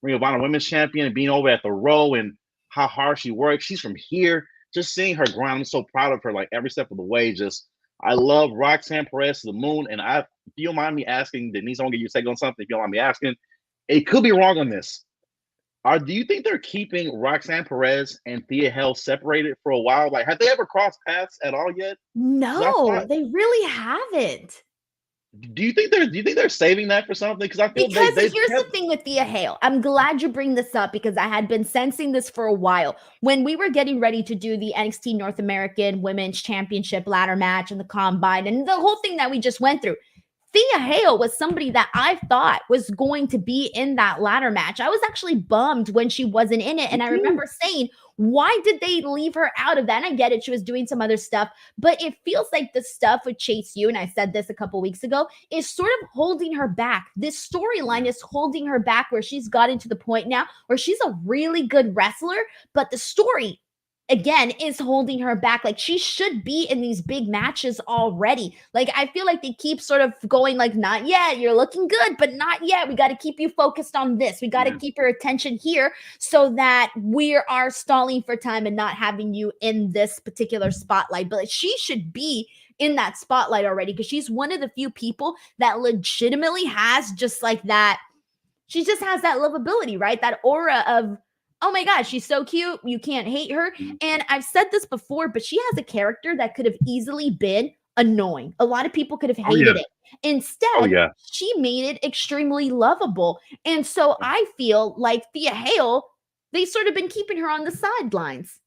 Ring of Honor Women's Champion and being over at the Row and how hard she works. She's from here. Just seeing her grind, I'm so proud of her. Like every step of the way. Just I love Roxanne Perez to the moon. And if you don't mind me asking, Denise, I want to get you take on something. If you don't mind me asking, it could be wrong on this. Do you think they're keeping Roxanne Perez and Thea Hale separated for a while? Like, have they ever crossed paths at all yet? No, they really haven't. Do you think they're saving that for something? Because I feel here's the thing with Thea Hale. I'm glad you bring this up because I had been sensing this for a while. When we were getting ready to do the NXT North American Women's Championship ladder match and the Combine and the whole thing that we just went through, Thea Hale was somebody that I thought was going to be in that ladder match. I was actually bummed when she wasn't in it. And I remember saying, why did they leave her out of that? And I get it. She was doing some other stuff, but it feels like the stuff with Chase U, and I said this a couple weeks ago, is sort of holding her back. This storyline is holding her back where she's gotten to the point now where she's a really good wrestler, but the story again is holding her back. Like she should be in these big matches already. Like I feel like they keep sort of going like, not yet, you're looking good, but not yet. We got to keep you focused on this. We got to keep your attention here so that we are stalling for time and not having you in this particular spotlight. But like, she should be in that spotlight already because she's one of the few people that legitimately has just like that. She just has that lovability, right? That aura of, oh my gosh, she's so cute. You can't hate her. And I've said this before, but she has a character that could have easily been annoying. A lot of people could have hated it. Instead, she made it extremely lovable. And so I feel like Thea Hale, they sort of been keeping her on the sidelines.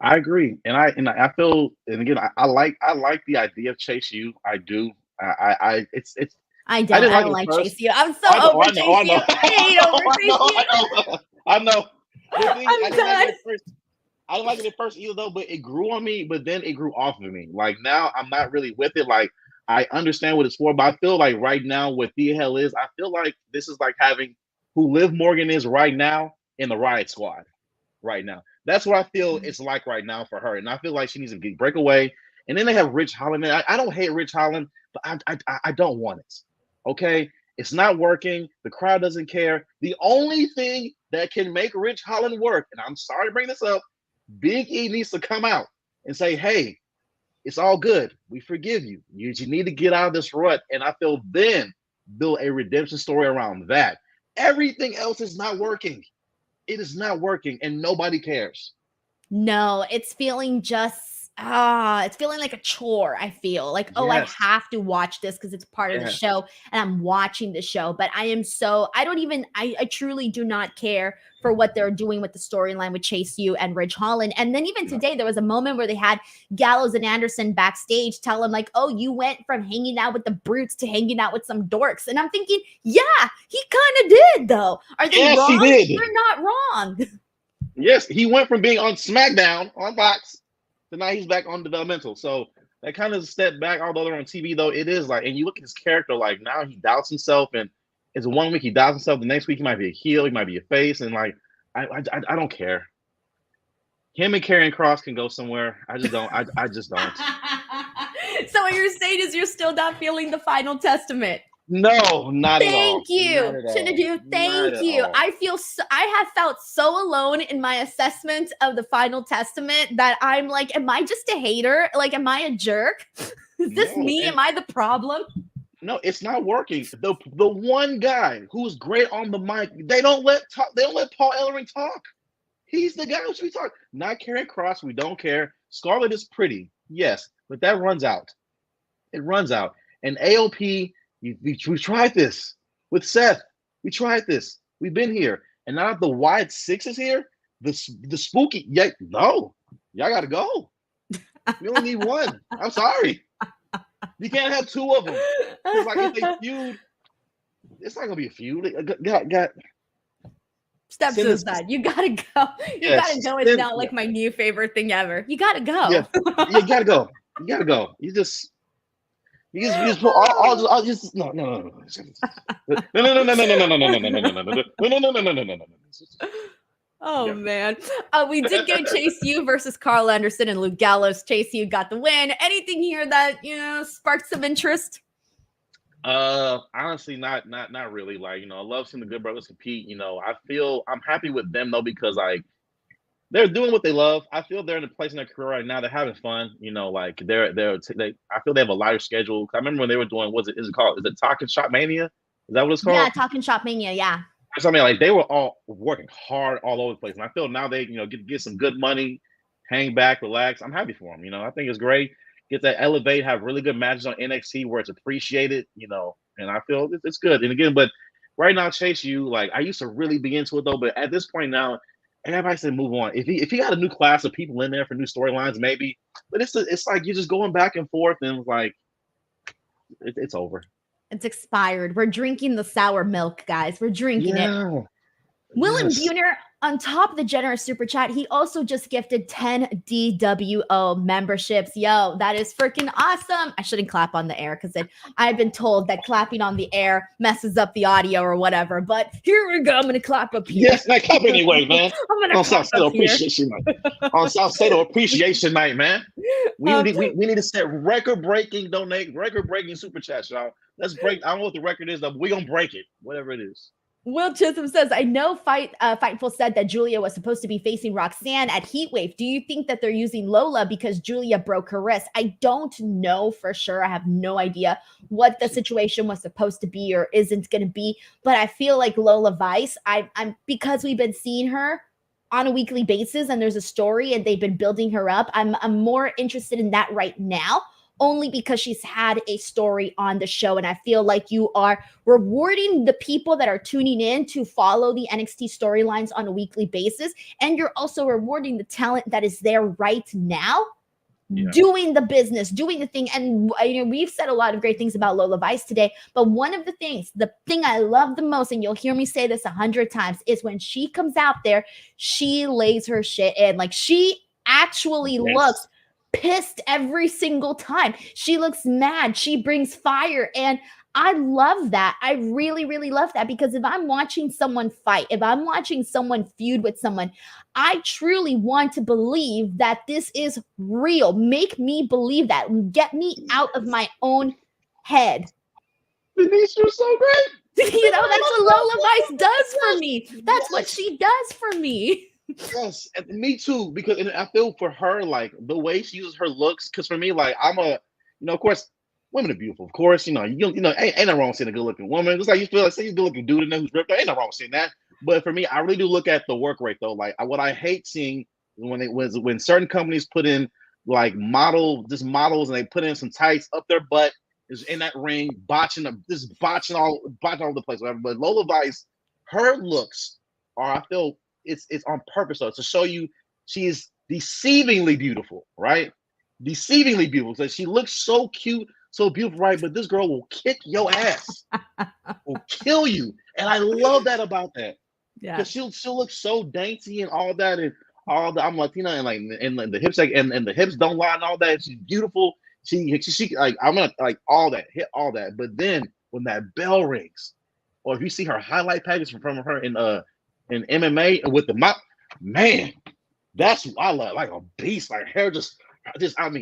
I agree. And I feel, and again, I like the idea of Chase U. I do. I don't like Chase U. I'm so over Chase U. I know. I'm done. I didn't like it at first either, though, but it grew on me, but then it grew off of me. Like, now I'm not really with it. Like, I understand what it's for, but I feel like right now what Thea Hale is, I feel like this is like having who Liv Morgan is right now in the Riot Squad right now. That's what I feel it's like right now for her. And I feel like she needs to break away. And then they have Rich Holland. I don't hate Rich Holland, but I don't want it. Okay? It's not working. The crowd doesn't care. The only thing that can make Rich Holland work, and I'm sorry to bring this up, Big E needs to come out and say, hey, it's all good. We forgive you. You need to get out of this rut. And I feel then build a redemption story around that. Everything else is not working. It is not working, and nobody cares. No, it's feeling it's feeling like a chore. I feel like, I have to watch this because it's part of the show and I'm watching the show, but I truly do not care for what they're doing with the storyline with Chase U and Ridge Holland. And then even today, there was a moment where they had Gallows and Anderson backstage tell him like, oh, you went from hanging out with the brutes to hanging out with some dorks. And I'm thinking, yeah, he kind of did though. Are they wrong? He did. They're not wrong. Yes, he went from being on SmackDown on Fox to now he's back on developmental. So that kind of step back, although they're on TV, though, it is like, and you look at his character, like now he doubts himself, and it's 1 week he doubts himself, the next week he might be a heel, he might be a face, and like I don't care. Him and Karrion Kross can go somewhere. I just don't. I just don't. So what you're saying is you're still not feeling the final testament. No, not at all. Thank you, Chinedu. Thank you. I have felt so alone in my assessment of the Final Testament that I'm like, am I just a hater? Like, am I a jerk? Is this me? Am I the problem? No, it's not working. The one guy who's great on the mic, they don't let Paul Ellering talk. He's the guy who should be talking. Not Karrion Kross. We don't care. Scarlett is pretty, yes, but that runs out. It runs out. And AOP. We tried this with Seth. We tried this. We've been here. And now the wide six is here. The spooky. Yeah, no. Y'all got to go. We only need one. I'm sorry. You can't have two of them. It's like if they feud. it's not gonna be a feud. Got Step to the side. You gotta go. You gotta go. It's now like my new favorite thing ever. You gotta go. Yeah, you gotta go. You gotta go. You just put all just no. Oh man. We did get Chase U versus Carl Anderson and Luke Gallows. Chase U got the win. Anything here that sparked some interest? Honestly, not really. Like, I love seeing the Good Brothers compete. I feel I'm happy with them though, because like they're doing what they love. I feel they're in a place in their career right now. They're having fun. Like I feel they have a lighter schedule. I remember when they were doing, is it Talking Shop Mania? Is that what it's called? Yeah, Talking Shop Mania, yeah. So, I mean, like they were all working hard all over the place. And I feel now they, get some good money, hang back, relax. I'm happy for them. I think it's great. Get that elevate, have really good matches on NXT where it's appreciated, and I feel it's good. And again, but right now, Chase U, like I used to really be into it though, but at this point now, everybody said move on. If he got a new class of people in there for new storylines, maybe. But it's like you're just going back and forth, and like it's over. It's expired. We're drinking the sour milk, guys. We're drinking it. Willem Buhner, on top of the generous super chat, he also just gifted 10 DWO memberships. Yo, that is freaking awesome. I shouldn't clap on the air because I've been told that clapping on the air messes up the audio or whatever. But here we go. I'm going to clap up here. Yes, I clap anyway, man. I'm going to Salcedo Appreciation Night. On Salcedo Appreciation Night, man. We need to set record-breaking super chats, y'all. Let's break. I don't know what the record is, but we're going to break it, whatever it is. Will Chisholm says, I know Fightful said that Julia was supposed to be facing Roxanne at Heatwave. Do you think that they're using Lola because Julia broke her wrist? I don't know for sure. I have no idea what the situation was supposed to be or isn't going to be. But I feel like Lola Vice, I'm because we've been seeing her on a weekly basis and there's a story and they've been building her up. I'm more interested in that right now, only because she's had a story on the show. And I feel like you are rewarding the people that are tuning in to follow the NXT storylines on a weekly basis. And you're also rewarding the talent that is there right now, doing the business, doing the thing. And we've said a lot of great things about Lola Vice today, but one of the things, the thing I love the most, and you'll hear me say this 100 times, is when she comes out there, she lays her shit in. Like she actually looks pissed every single time. She looks mad. She brings fire. And I love that. I really, really love that, because if I'm watching someone fight, if I'm watching someone feud with someone, I truly want to believe that this is real. Make me believe that. Get me out of my own head. Denise, you're so great. That's what Lola Vice does for me. That's what she does for me. Yes, and me too, because I feel for her, like the way she uses her looks, because for me, like I'm of course, women are beautiful. Of course, ain't nothing wrong with seeing a good looking woman. It's like you feel like say you good looking dude in there who's ripped. Ain't nothing wrong with seeing that. But for me, I really do look at the work rate though. Like what I hate seeing when certain companies put in like models and they put in some tights up their butt is in that ring botching all over the place, whatever. But Lola Vice, her looks are, I feel, it's on purpose though, to show you she is deceivingly beautiful, right? Deceivingly beautiful. So she looks so cute, so beautiful, right? But this girl will kick your ass, will kill you, and I love that about that. Yeah, because she'll look so dainty and all that, and all the I'm Latina and like and the hips and the hips don't lie and all that. She's beautiful. She like I'm gonna like all that, hit all that. But then when that bell rings, or if you see her highlight package from her in MMA with the mop, man, that's what I love, like a beast, like hair just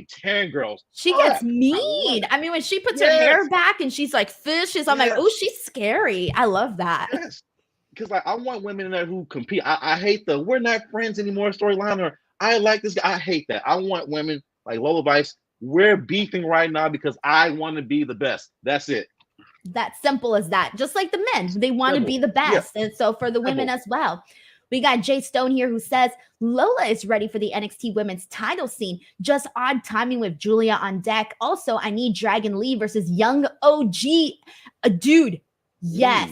tearing girls. She gets mean. I mean, when she puts her hair back and she's like fishes, I'm like, oh, she's scary. I love that. Yes. Because like I want women in there who compete. I hate the we're not friends anymore storyline, or I like this guy. I hate that. I want women like Lola Vice. We're beefing right now because I want to be the best. That's it. That simple as that. Just like the men, they want to be the best. Yeah. And so for the women as well. We got Jay Stone here who says Lola is ready for the NXT women's title scene. Just odd timing with Julia on deck. Also, I need Dragon Lee versus Young OG. Dude, yes.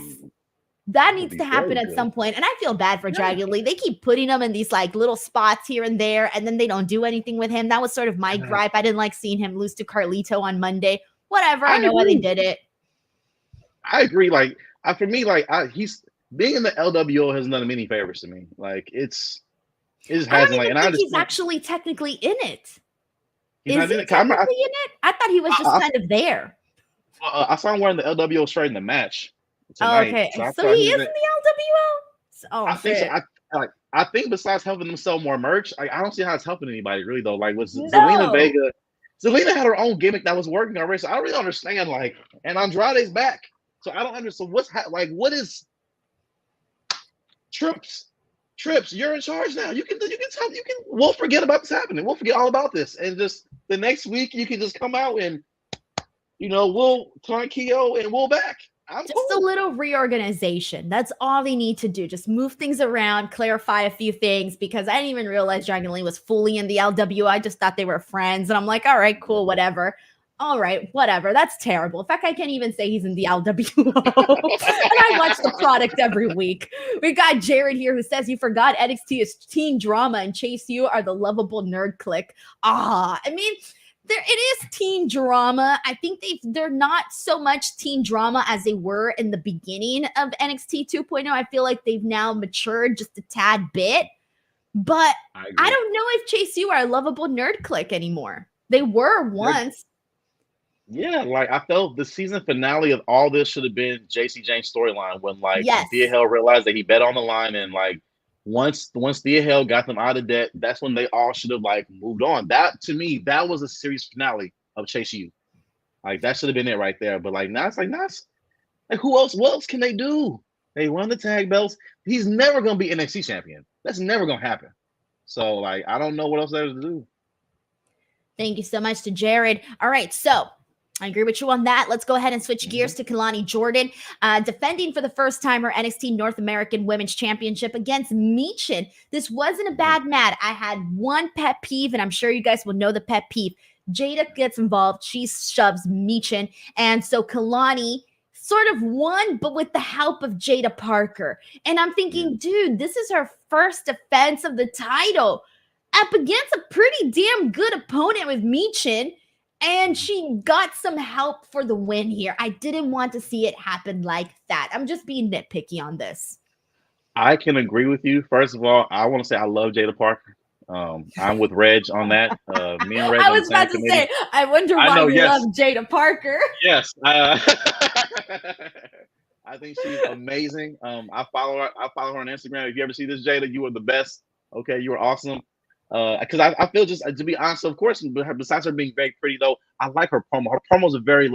That needs to happen at some point. And I feel bad for Dragon Lee. They keep putting him in these like little spots here and there, and then they don't do anything with him. That was sort of my gripe. I didn't like seeing him lose to Carlito on Monday. Whatever. I know why they did it. I agree. Like, for me, like he's being in the LWO has done many favors to me. Like it just I don't hasn't like, even and I think he's understand actually technically in it. he's Is not he in it. technically in it? I thought he was just I, kind of there. I saw him wearing the LWO shirt in the match Oh, tonight, okay. so I So he thought he is was in in. the LWO? Oh, I think so. shit. I think besides helping them sell more merch, I don't see how it's helping anybody really though. Like with Zelina No. Vega, Zelina had her own gimmick that was working already. So I don't really understand. Like, and Andrade's back, so I don't understand like what is trips. Trips, you're in charge now. We'll forget about this happening. We'll forget all about this, and just the next week you can just come out and we'll turn Keo and we'll back. I'm Just cool. a little reorganization. That's all they need to do. Just move things around, clarify a few things, because I didn't even realize Dragon Lee was fully in the LWO. I just thought they were friends. And I'm like, all right, cool, whatever. All right, whatever. That's terrible. In fact, I can't even say he's in the LWO. And I watch the product every week. We got Jared here who says you forgot NXT is teen drama and Chase U are the lovable nerd clique. I mean, it is teen drama. I think they're not so much teen drama as they were in the beginning of NXT 2.0. I feel like they've now matured just a tad bit. But I don't know if Chase U are a lovable nerd clique anymore. They were once. Yeah, like I felt the season finale of all this should have been JC James' storyline when Yes. Thea Hale realized that he bet on the line, and once Thea Hale got them out of debt, that's when they all should have moved on. That to me, that was a series finale of Chase U. Like that should have been it right there. But now it's who else? What else can they do? They won the tag belts. He's never gonna be NXT champion. That's never gonna happen. So I don't know what else there's to do. Thank you so much to Jared. All right, so I agree with you on that. Let's go ahead and switch gears to Kelani Jordan, defending for the first time her NXT North American Women's Championship against Michin. This wasn't a bad match. I had one pet peeve, and I'm sure you guys will know the pet peeve. Jada gets involved. She shoves Michin, and so Kelani sort of won, but with the help of Jada Parker. And I'm thinking, dude, this is her first defense of the title up against a pretty damn good opponent with Michin. And she got some help for the win here. I didn't want to see it happen like that. I'm just being nitpicky on this. I can agree with you. First of all, I want to say I love Jada Parker. I'm with Reg on that. Me and Reg I on was the about same to committee. say, I wonder why you love Jada Parker. Yes. I think she's amazing. I follow her on Instagram. If you ever see this, Jada, you are the best. Okay, you are awesome. Because I feel, just to be honest, of course, besides her being very pretty though, I like her promo. Her promos are very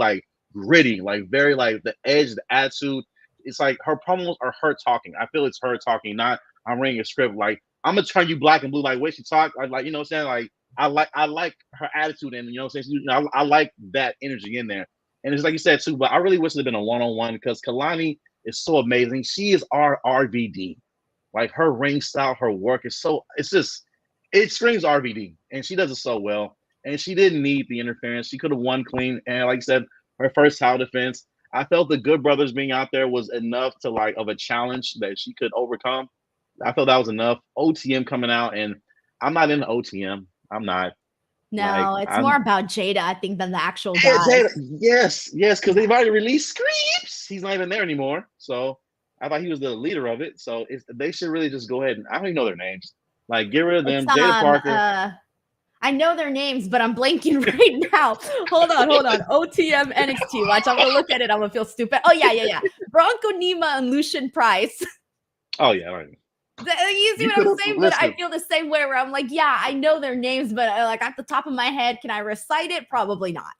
gritty, very the edge, the attitude. It's like her promos are her talking. I feel it's her talking, not I'm reading a script. I'm gonna turn you black and blue. Way she talk, you know what I'm saying? I like her attitude, and you know what I'm saying. I like that energy in there. And it's like you said too, but I really wish it had been a one-on-one because Kelani is so amazing. She is our RVD. Her ring style, her work is so. It screams RVD, and she does it so well. And she didn't need the interference. She could have won clean. And like I said, her first title defense, I felt the Good Brothers being out there was enough to of a challenge that she could overcome. I felt that was enough. OTM coming out, and I'm not into OTM. I'm not. No, it's more about Jada, I think, than the actual guy. Jada, yes, because they've already released Screams. He's not even there anymore. So I thought he was the leader of it. So they should really just go ahead and I don't even know their names. Get rid of them. Jada Parker. I know their names, but I'm blanking right now. Hold on. OTM NXT. Watch, I'm gonna look at it. I'm gonna feel stupid. Oh yeah. Bronco Nima and Lucian Price. Oh yeah. Right. You see what I'm saying? But I feel the same way where I'm like, yeah, I know their names, but at the top of my head, can I recite it? Probably not.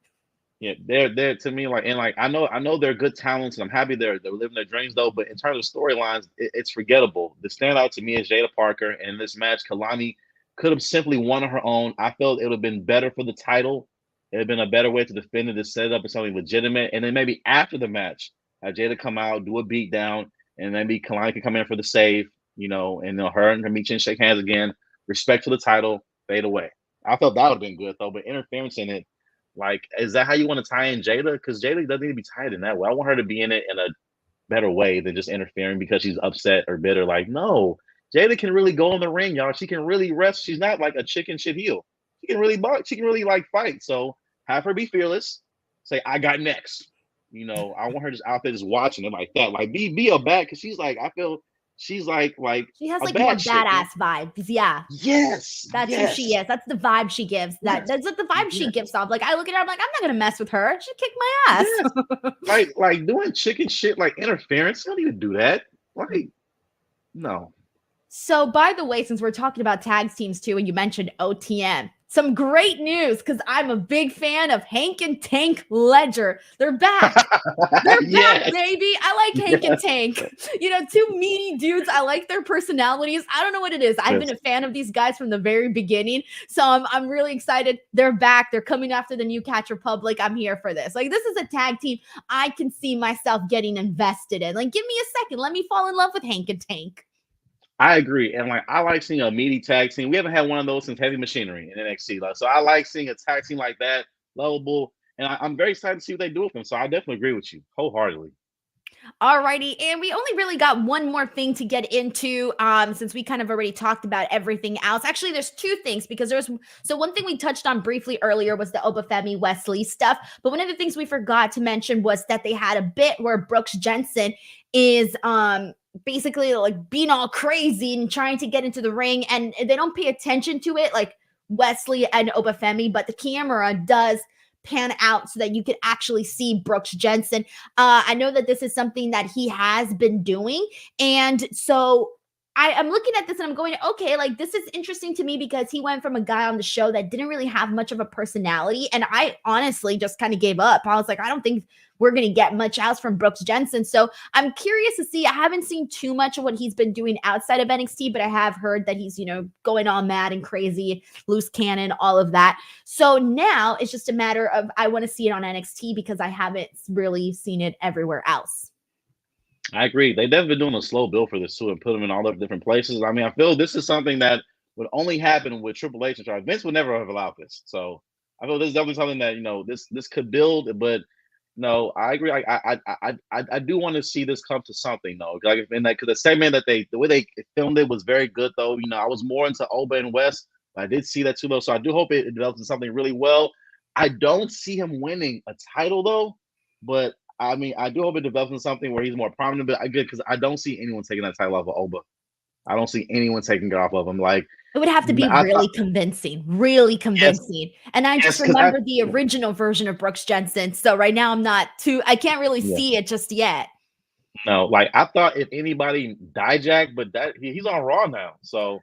Yeah, they're to me I know they're good talents, and I'm happy they're living their dreams though. But in terms of storylines, it's forgettable. The standout to me is Jada Parker, and in this match, Kelani could have simply won on her own. I felt it would have been better for the title. It would have been a better way to defend it, to set it up as something legitimate, and then maybe after the match, have Jada come out, do a beat down, and maybe Kelani can come in for the save. And her and her Michin shake hands again, respect for the title, fade away. I felt that would have been good though, but interference in it, is that how you want to tie in Jada? Because Jada doesn't need to be tied in that way. I want her to be in it in a better way than just interfering because she's upset or bitter. No, Jada can really go in the ring, y'all. She can really rest. She's not like a chicken shit heel. She can really fight. So have her be fearless. Say, I got next. I want her just out there just watching it like that. Like be a bad, because she's like, I feel she's like She has a like more bad chick. badass vibes. Yeah. Yes. That's who she is. That's the vibe she gives. That's like the vibe she gives off. Like I look at her, I'm like, I'm not gonna mess with her. She kicked my ass. Yes. like doing chicken shit, like interference. You don't even do that. Like, no. So, by the way, since we're talking about tag teams too, and you mentioned OTM, some great news because I'm a big fan of Hank and Tank Ledger. They're back. They're back, baby. I like Hank and Tank. Two meaty dudes. I like their personalities. I don't know what it is. I've been a fan of these guys from the very beginning. So I'm really excited. They're back. They're coming after the New Catch Republic. I'm here for this. Like, this is a tag team I can see myself getting invested in. Like, give me a second. Let me fall in love with Hank and Tank. I agree. And I like seeing a meaty tag team. We haven't had one of those since Heavy Machinery in NXT. So I like seeing a tag team like that, lovable. And I'm very excited to see what they do with them. So I definitely agree with you wholeheartedly. Alrighty, and we only really got one more thing to get into since we kind of already talked about everything else. Actually, there's two things because one thing we touched on briefly earlier was the Femi Wesley stuff, but one of the things we forgot to mention was that they had a bit where Brooks Jensen is basically like being all crazy and trying to get into the ring, and they don't pay attention to it like Wesley and Femi, but the camera does pan out so that you could actually see Brooks Jensen. I know that this is something that he has been doing. And so I'm looking at this and I'm going, okay, like this is interesting to me because he went from a guy on the show that didn't really have much of a personality. And I honestly just kind of gave up. I was like, I don't think we're going to get much else from Brooks Jensen. So I'm curious to see. I haven't seen too much of what he's been doing outside of NXT, but I have heard that he's, going all mad and crazy, loose cannon, all of that. So now it's just a matter of, I want to see it on NXT because I haven't really seen it everywhere else. I agree. They've definitely been doing a slow build for this too and put them in all the different places. I mean, I feel this is something that would only happen with Triple H and Charles. Vince would never have allowed this. So I feel this is definitely something that, this could build, but no, I agree. I do want to see this come to something though. Like because the segment that the way they filmed it was very good though. I was more into Oba and West, but I did see that too though. So I do hope it develops into something really well. I don't see him winning a title though, but I mean I do hope it develops into something where he's more prominent. But I good because I don't see anyone taking that title off of Oba. I don't see anyone taking it off of him. Like it would have to be really convincing. Yes, and I just remember the original version of Brooks Jensen. So right now I can't really see it just yet. No, like I thought if anybody Dijak, but that he's on Raw now. So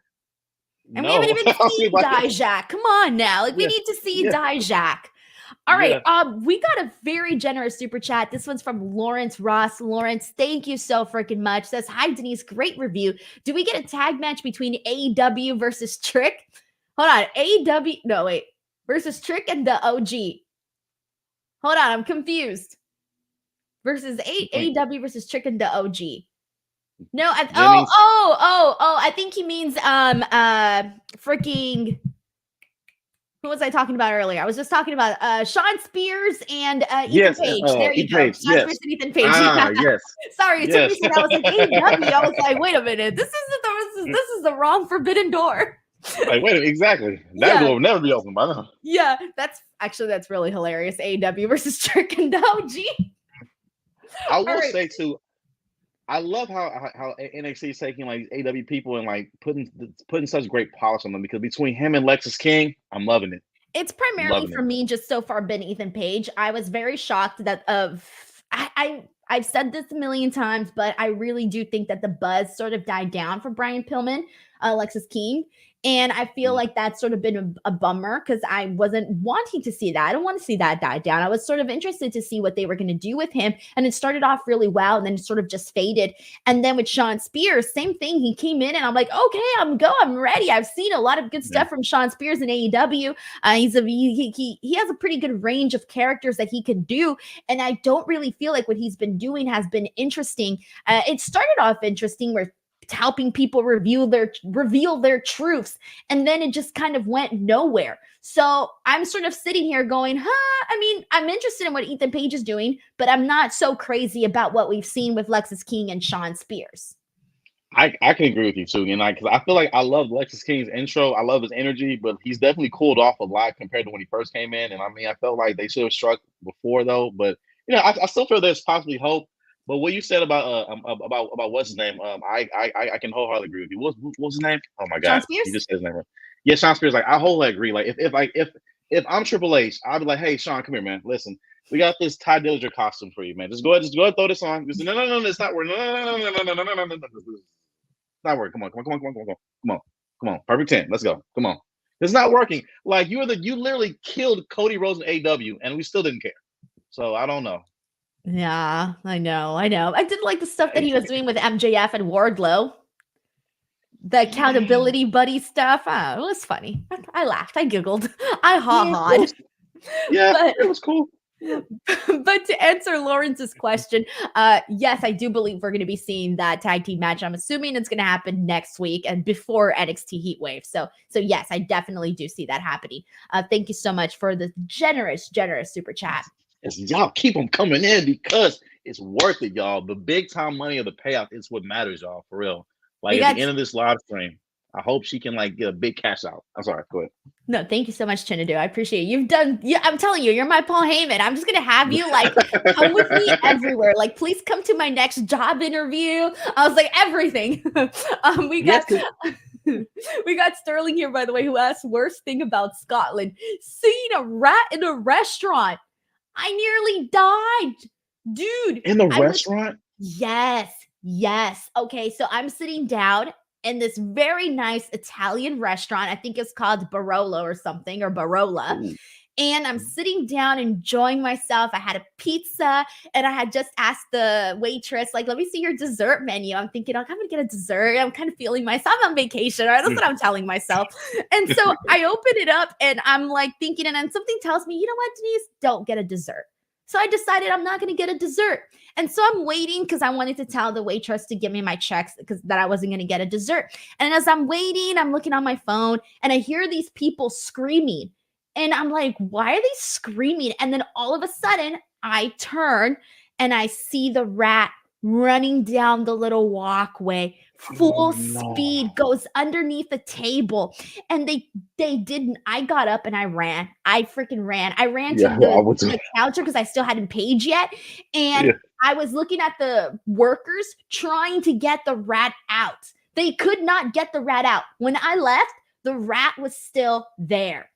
and we haven't even seen Dijak. Come on now. Like we need to see Dijak. All right. We got a very generous super chat. This one's from Lawrence Ross. Lawrence, thank you so freaking much. Says, hi, Denise. Great review. Do we get a tag match between AEW versus Trick? Hold on. AEW. No, wait. Versus Trick and the OG. Hold on. I'm confused. Versus AEW versus Trick and the OG. No. I think he means freaking. Who was I talking about earlier? I was just talking about Sean Spears and Ethan Page. There you go. Sean Spears and Ethan Page. Yes. Sorry, it took me a second. I was like, AEW. I was like, wait a minute. This is the wrong forbidden door. Like, wait a minute, exactly. That door will never be open by now. Yeah, that's really hilarious. AEW versus Trick and OG. I will say too, I love how NXT is taking like AW people and like putting such great polish on them because between him and Lexus King, I'm loving it. It's primarily for me just so far been Ethan Page. I was very shocked that I've said this a million times, but I really do think that the buzz sort of died down for Brian Pillman, Lexus King. And I feel like that's sort of been a bummer because I wasn't wanting to see that. I don't want to see that die down. I was sort of interested to see what they were going to do with him. And it started off really well and then it sort of just faded. And then with Sean Spears, same thing. He came in and I'm like, okay, I'm ready. I've seen a lot of good stuff from Sean Spears in AEW. He has a pretty good range of characters that he can do. And I don't really feel like what he's been doing has been interesting. It started off interesting where helping people reveal their truths. And then it just kind of went nowhere. So I'm sort of sitting here going, I mean, I'm interested in what Ethan Page is doing, but I'm not so crazy about what we've seen with Lexus King and Sean Spears. I can agree with you too. And because I feel like I love Lexus King's intro. I love his energy, but he's definitely cooled off a lot compared to when he first came in. And I mean, I felt like they should have struck before though, but I still feel there's possibly hope. But what you said about what's his name, I can wholeheartedly agree with you. What's his name? Oh my Sean God, Spears? you just said his name right. Yeah, Sean Spears. Like I wholly agree. Like if I'm Triple H, I'd be like, hey Sean, come here, man. Listen, we got this Ty Dillinger costume for you, man. Just go ahead and throw this on. Just, no, it's not working. No. It's not working. Come on. Perfect 10. Let's go. Come on. It's not working. Like you literally killed Cody Rhodes in AW, and we still didn't care. So I don't know. Yeah, I know. I did like the stuff that he was doing with MJF and Wardlow. The accountability buddy stuff. Oh, it was funny. I laughed. I giggled. I ha-ha'd. Yeah, it was cool. But to answer Lawrence's question, yes, I do believe we're going to be seeing that tag team match. I'm assuming it's going to happen next week and before NXT Heatwave. So yes, I definitely do see that happening. Thank you so much for the generous super chat. Y'all keep them coming in because it's worth it, y'all. The big time money of the payoff is what matters, y'all, for real. Like at the end of this live stream, I hope she can like get a big cash out. I'm sorry, go ahead. No, thank you so much, Chinedu. I appreciate it. You've done, I'm telling you, you're my Paul Heyman. I'm just going to have you like come with me everywhere. Like, please come to my next job interview. I was like, everything. We got Sterling here, by the way, who asked worst thing about Scotland. Seeing a rat in a restaurant. I nearly died. Dude. In the restaurant? Yes. Okay, so I'm sitting down in this very nice Italian restaurant. I think it's called Barolo or something, or Barola. Ooh. And I'm sitting down enjoying myself. I had a pizza and I had just asked the waitress, like, let me see your dessert menu. I'm thinking, I'm going to get a dessert. I'm kind of feeling myself on vacation. Right? That's what I'm telling myself. And so I open it up and I'm like thinking, and then something tells me, you know what, Denise, don't get a dessert. So I decided I'm not going to get a dessert. And so I'm waiting because I wanted to tell the waitress to give me my checks because that I wasn't going to get a dessert. And as I'm waiting, I'm looking on my phone and I hear these people screaming. And I'm like, why are they screaming? And then all of a sudden I turn and I see the rat running down the little walkway, full speed, goes underneath the table. And they didn't. I got up and I ran. I freaking ran. I ran to the counter because I still hadn't paid yet. And I was looking at the workers trying to get the rat out. They could not get the rat out. When I left, the rat was still there.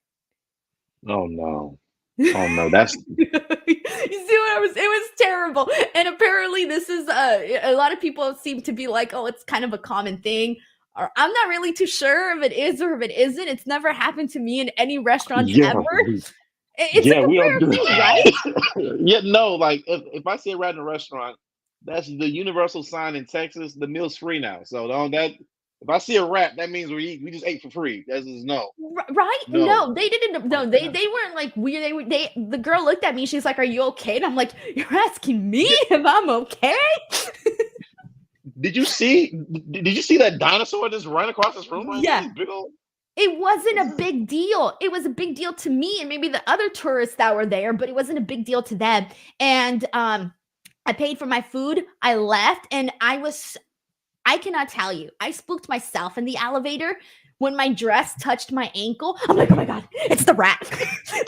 Oh no. That's you see what it was terrible. And apparently this is a lot of people seem to be like, oh, it's kind of a common thing. Or I'm not really too sure if it is or if it isn't. It's never happened to me in any restaurant ever. It's like a rare thing, right? Yeah, no, like if I see a rat in a restaurant, that's the universal sign in Texas. The meal's free now. So if I see a rat, that means we just ate for free. That's just no. Right? No, they didn't. No, they weren't like weird. The girl looked at me. She's like, "Are you okay?" And I'm like, "You're asking me if I'm okay?" Did you see that dinosaur just run across this room? Yeah. It wasn't a big deal. It was a big deal to me and maybe the other tourists that were there, but it wasn't a big deal to them. And I paid for my food. I left, and I cannot tell you. I spooked myself in the elevator when my dress touched my ankle. I'm like, oh my God, it's the rat.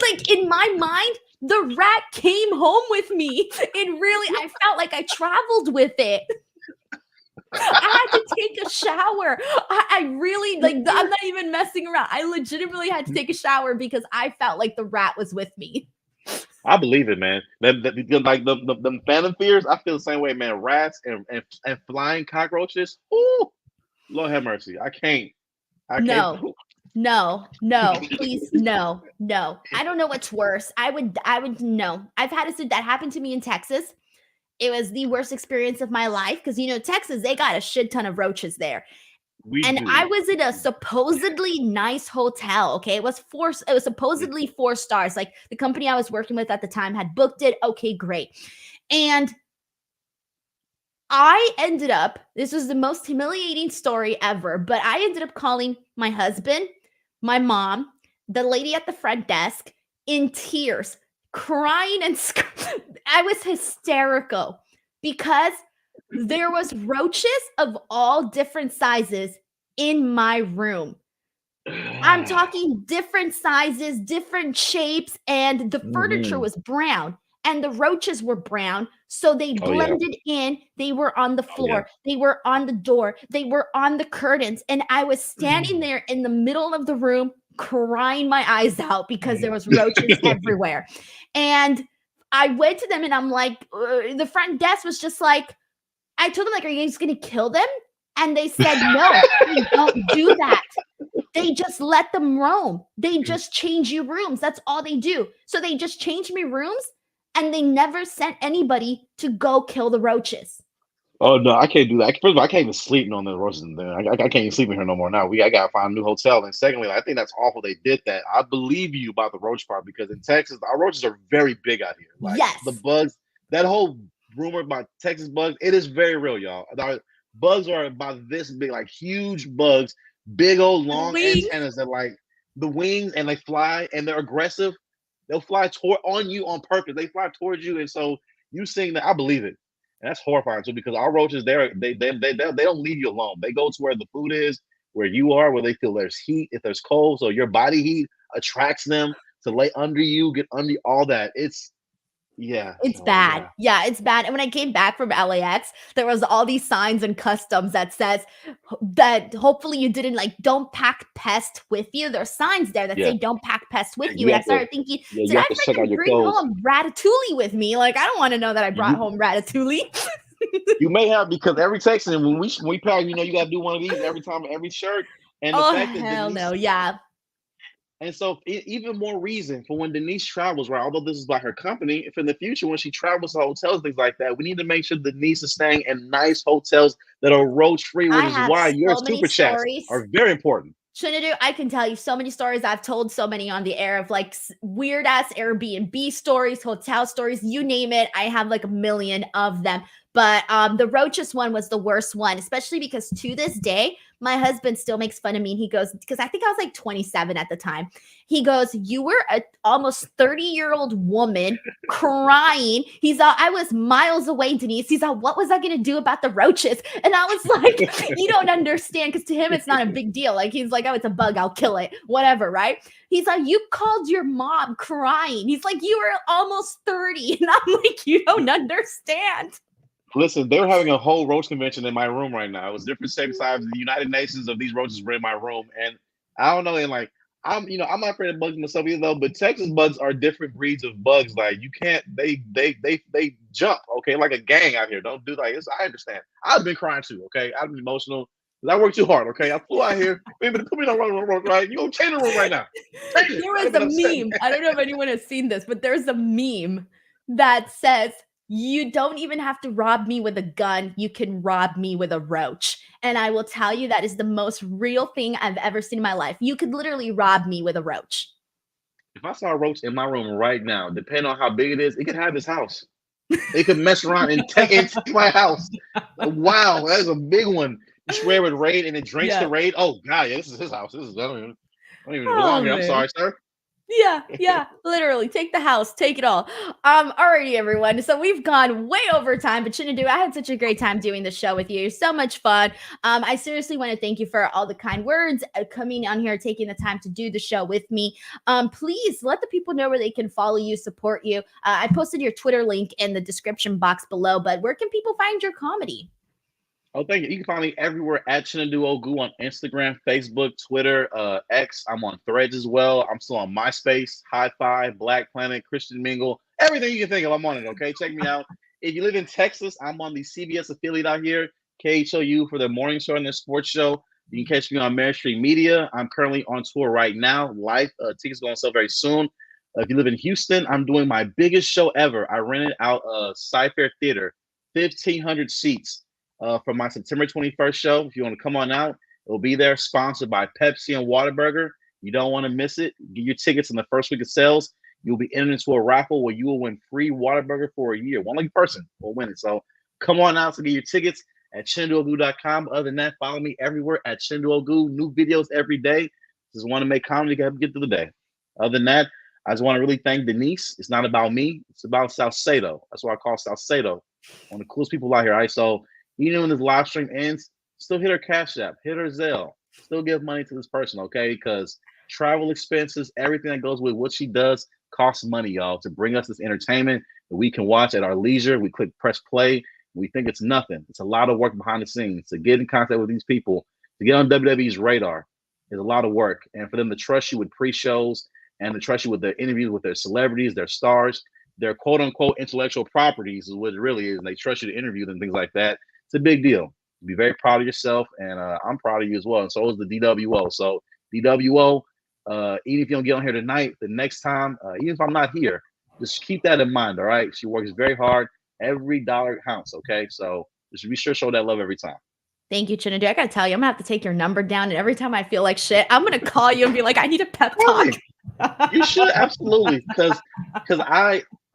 Like in my mind, the rat came home with me. I felt like I traveled with it. I had to take a shower. I really, like, I'm not even messing around. I legitimately had to take a shower because I felt like the rat was with me. I believe it, man. Like the phantom fears, I feel the same way, man. Rats and flying cockroaches. Ooh, Lord have mercy. I can't. No, please, no. I don't know what's worse. I would no. I've had that happened to me in Texas. It was the worst experience of my life because Texas, they got a shit ton of roaches there. I was in a supposedly nice hotel. Okay, it was supposedly 4 stars. Like the company I was working with at the time had booked it. Okay, great. And I ended up, this was the most humiliating story ever, but I ended up calling my husband, my mom, the lady at the front desk in tears, crying and I was hysterical because there was roaches of all different sizes in my room. I'm talking different sizes, different shapes, and the furniture was brown. and the roaches were brown. So they blended in. They were on the floor. They were on the door. They were on the curtains. And I was standing there in the middle of the room crying my eyes out because there was roaches everywhere. And I went to them and I'm like, the front desk was just like, I told them, like, are you guys going to kill them? And they said, no, we don't do that. They just let them roam. They just change you rooms. That's all they do. So they just change me rooms and they never sent anybody to go kill the roaches. Oh, no, I can't do that. First of all, I can't even sleep on the roaches in there. I can't even sleep in here no more now. I got to find a new hotel. And secondly, I think that's awful they did that. I believe you about the roach part because in Texas, our roaches are very big out here. Like, yes. The bugs, that whole rumor about Texas bugs, it is very real, y'all. Our bugs are about this big, like huge bugs, big old long antennas that like the wings and they fly and they're aggressive. They'll fly on you on purpose. They fly towards you. And so you seeing that, I believe it. And that's horrifying too, because our roaches, they don't leave you alone. They go to where the food is, where you are, where they feel there's heat, if there's cold. So your body heat attracts them to lay under you, get under all that. It's bad. Yeah, it's bad. And when I came back from LAX, there was all these signs and customs that says that hopefully you didn't don't pack pest with you. There's signs there that say don't pack pest with you. And I started thinking, did I freaking bring home ratatouille with me? Like, I don't want to know that I brought home ratatouille. You may have, because every Texan, when we pack, you got to do one of these every time, every shirt. And the fact that hell no, yeah. And so even more reason for when Denise travels, right? Although this is by her company, if in the future, when she travels to hotels, things like that, we need to make sure Denise is staying in nice hotels that are roach-free, which is why your super chats are very important. Chinedu, I can tell you so many stories. I've told so many on the air of weird-ass Airbnb stories, hotel stories, you name it. I have a million of them. But the roaches one was the worst one, especially because to this day, my husband still makes fun of me. He goes, because I think I was 27 at the time. He goes, you were an almost 30-year-old woman crying. He's all, I was miles away, Denise. He's all, what was I going to do about the roaches? And I was like, you don't understand, because to him, it's not a big deal. He's like, oh, it's a bug. I'll kill it. Whatever, right? He's like, you called your mom crying. He's like, you were almost 30. And I'm like, you don't understand. Listen, they were having a whole roach convention in my room right now. It was different shapes, sizes. The United Nations of these roaches were in my room, and I don't know. And I'm not afraid of bugs myself either, though. But Texas bugs are different breeds of bugs. You can't. They jump. Okay, like a gang out here. Don't do this. I understand. I've been crying too. Okay, I've been emotional. I worked too hard. Okay, I flew out here. Put me in the wrong, right? You gonna change the room right now? There was a meme. I don't know if anyone has seen this, but there's a meme that says, you don't even have to rob me with a gun. You can rob me with a roach. And I will tell you, that is the most real thing I've ever seen in my life. You could literally rob me with a roach. If I saw a roach in my room right now, depending on how big it is, it could have this house. It could mess around and take my house. Wow, that is a big one. You spray with Raid and it drinks the Raid. Oh, God, yeah, this is his house. I don't even belong here. I'm sorry, sir. Yeah, literally. Take the house, take it all. Alrighty, everyone. So we've gone way over time, but Chinedu, I had such a great time doing the show with you. So much fun. I seriously want to thank you for all the kind words, coming on here, taking the time to do the show with me. Please let the people know where they can follow you, support you. I posted your Twitter link in the description box below, but where can people find your comedy? Oh, thank you. You can find me everywhere at Chinedu Ogu on Instagram, Facebook, Twitter, X. I'm on Threads as well. I'm still on MySpace, High Five, Black Planet, Christian Mingle, everything you can think of. I'm on it. Okay, check me out. If you live in Texas, I'm on the CBS affiliate out here, KHOU, for their morning show and their sports show. You can catch me on Mary Street Media. I'm currently on tour right now. Live tickets going to sell very soon. If you live in Houston, I'm doing my biggest show ever. I rented out a Cypher Theater, 1,500 seats. For my September 21st show. If you want to come on out, it'll be there, sponsored by Pepsi and Whataburger. You don't want to miss it. Get your tickets in the first week of sales. You'll be entered into a raffle where you will win free Whataburger for a year. One lucky person will win it. So come on out to get your tickets at chineduogu.com. Other than that, follow me everywhere at chineduogu. New videos every day. Just want to make comedy to get through the day. Other than that, I just want to really thank Denise. It's not about me. It's about Salcedo. That's what I call Salcedo. One of the coolest people out here. All right, so even when this live stream ends, still hit her Cash App, hit her Zelle, still give money to this person, okay? Because travel expenses, everything that goes with what she does costs money, y'all, to bring us this entertainment that we can watch at our leisure. We click press play. We think it's nothing. It's a lot of work behind the scenes to get in contact with these people, to get on WWE's radar. Is a lot of work, and for them to trust you with pre-shows and to trust you with their interviews with their celebrities, their stars, their quote-unquote intellectual properties is what it really is. And they trust you to interview them, things like that. It's a big deal. Be very proud of yourself, and I'm proud of you as well. And so is the DWO. So DWO, even if you don't get on here tonight, the next time, even if I'm not here, just keep that in mind. All right, she works very hard. Every dollar counts. Okay, so just be sure to show that love every time. Thank you, Chinedu. I gotta tell you, I'm gonna have to take your number down, and every time I feel like shit, I'm gonna call you and be like, I need a pep talk. You should, absolutely, because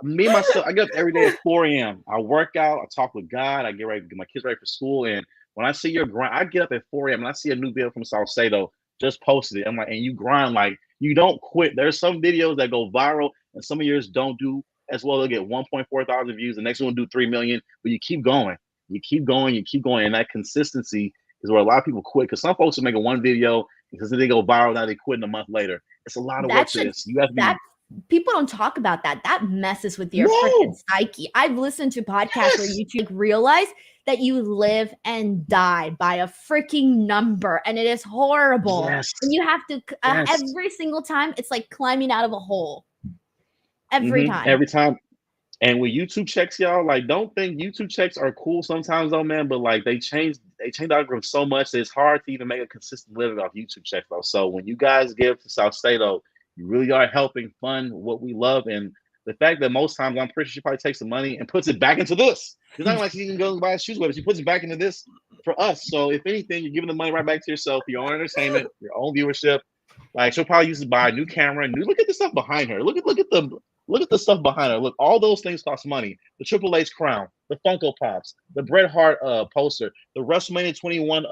myself, I get up every day at 4 a.m. I work out, I talk with God, I get ready, get my kids ready for school, and when I see your grind, I get up at 4 a.m. and I see a new video from Salcedo just posted it. I'm like, and you grind like you don't quit. There's some videos that go viral, and some of yours don't do as well. They'll get 1.4 thousand views. The next one will do 3 million, but you keep going. You keep going, and that consistency is where a lot of people quit. Because some folks will make a one video because they go viral, now they quit in a month later. It's a lot of work to this. You have to be. People don't talk about that. That messes with your freaking psyche. I've listened to podcasts where you realize that you live and die by a freaking number, and it is horrible. Yes. And you have to every single time. It's like climbing out of a hole. Every time. And with YouTube checks, y'all, like, don't think YouTube checks are cool sometimes, though, man. But like, they changed the algorithm so much that it's hard to even make a consistent living off YouTube checks, though. So when you guys give to Salcedo, you really are helping fund what we love. And the fact that most times, I'm pretty sure she probably takes the money and puts it back into this. It's not like she can go buy shoes with it. She puts it back into this for us. So if anything, you're giving the money right back to yourself, your own entertainment, your own viewership. Like, she'll probably use to buy a new camera. Look at the stuff behind her. Look at the stuff behind her. Look, all those things cost money. The Triple H crown, the Funko Pops, the Bret Hart poster, the WrestleMania 21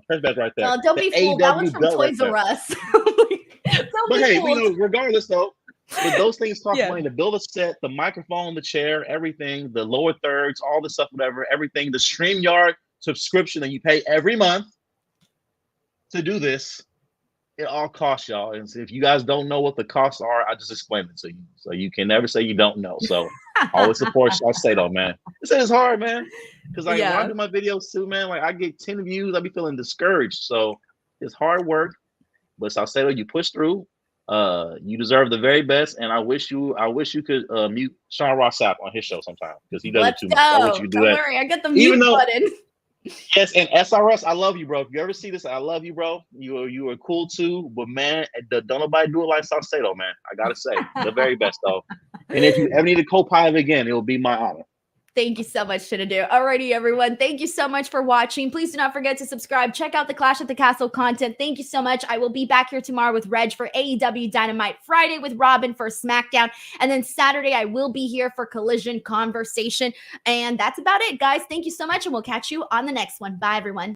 press badge right there. Oh, don't be fooled. That was from Toys R Us. But hey, regardless though, but those things cost money to build a set, the microphone, the chair, everything, the lower thirds, all the stuff, whatever, everything, the StreamYard subscription that you pay every month to do this. It all costs, y'all. And if you guys don't know what the costs are, I just explained it to you. So you can never say you don't know. So always support Salcedo, man. It's hard, man. Because like when I do my videos too, man, like I get 10 views, I be feeling discouraged. So it's hard work. But Salcedo, you push through. You deserve the very best. And I wish you could mute Sean Ross Sapp on his show sometime because he does it too much. I wish you could do that. Don't worry, I got the mute button. Yes, and SRS, I love you, bro. If you ever see this, I love you, bro. You are cool too, but man, don't nobody do it like Salcedo, man. I gotta say, the very best though. And if you ever need a co-pilot again, it will be my honor. Thank you so much, Chinedu. Alrighty, everyone. Thank you so much for watching. Please do not forget to subscribe. Check out the Clash at the Castle content. Thank you so much. I will be back here tomorrow with Reg for AEW Dynamite, Friday with Robin for SmackDown, and then Saturday I will be here for Collision Conversation. And that's about it, guys. Thank you so much, and we'll catch you on the next one. Bye, everyone.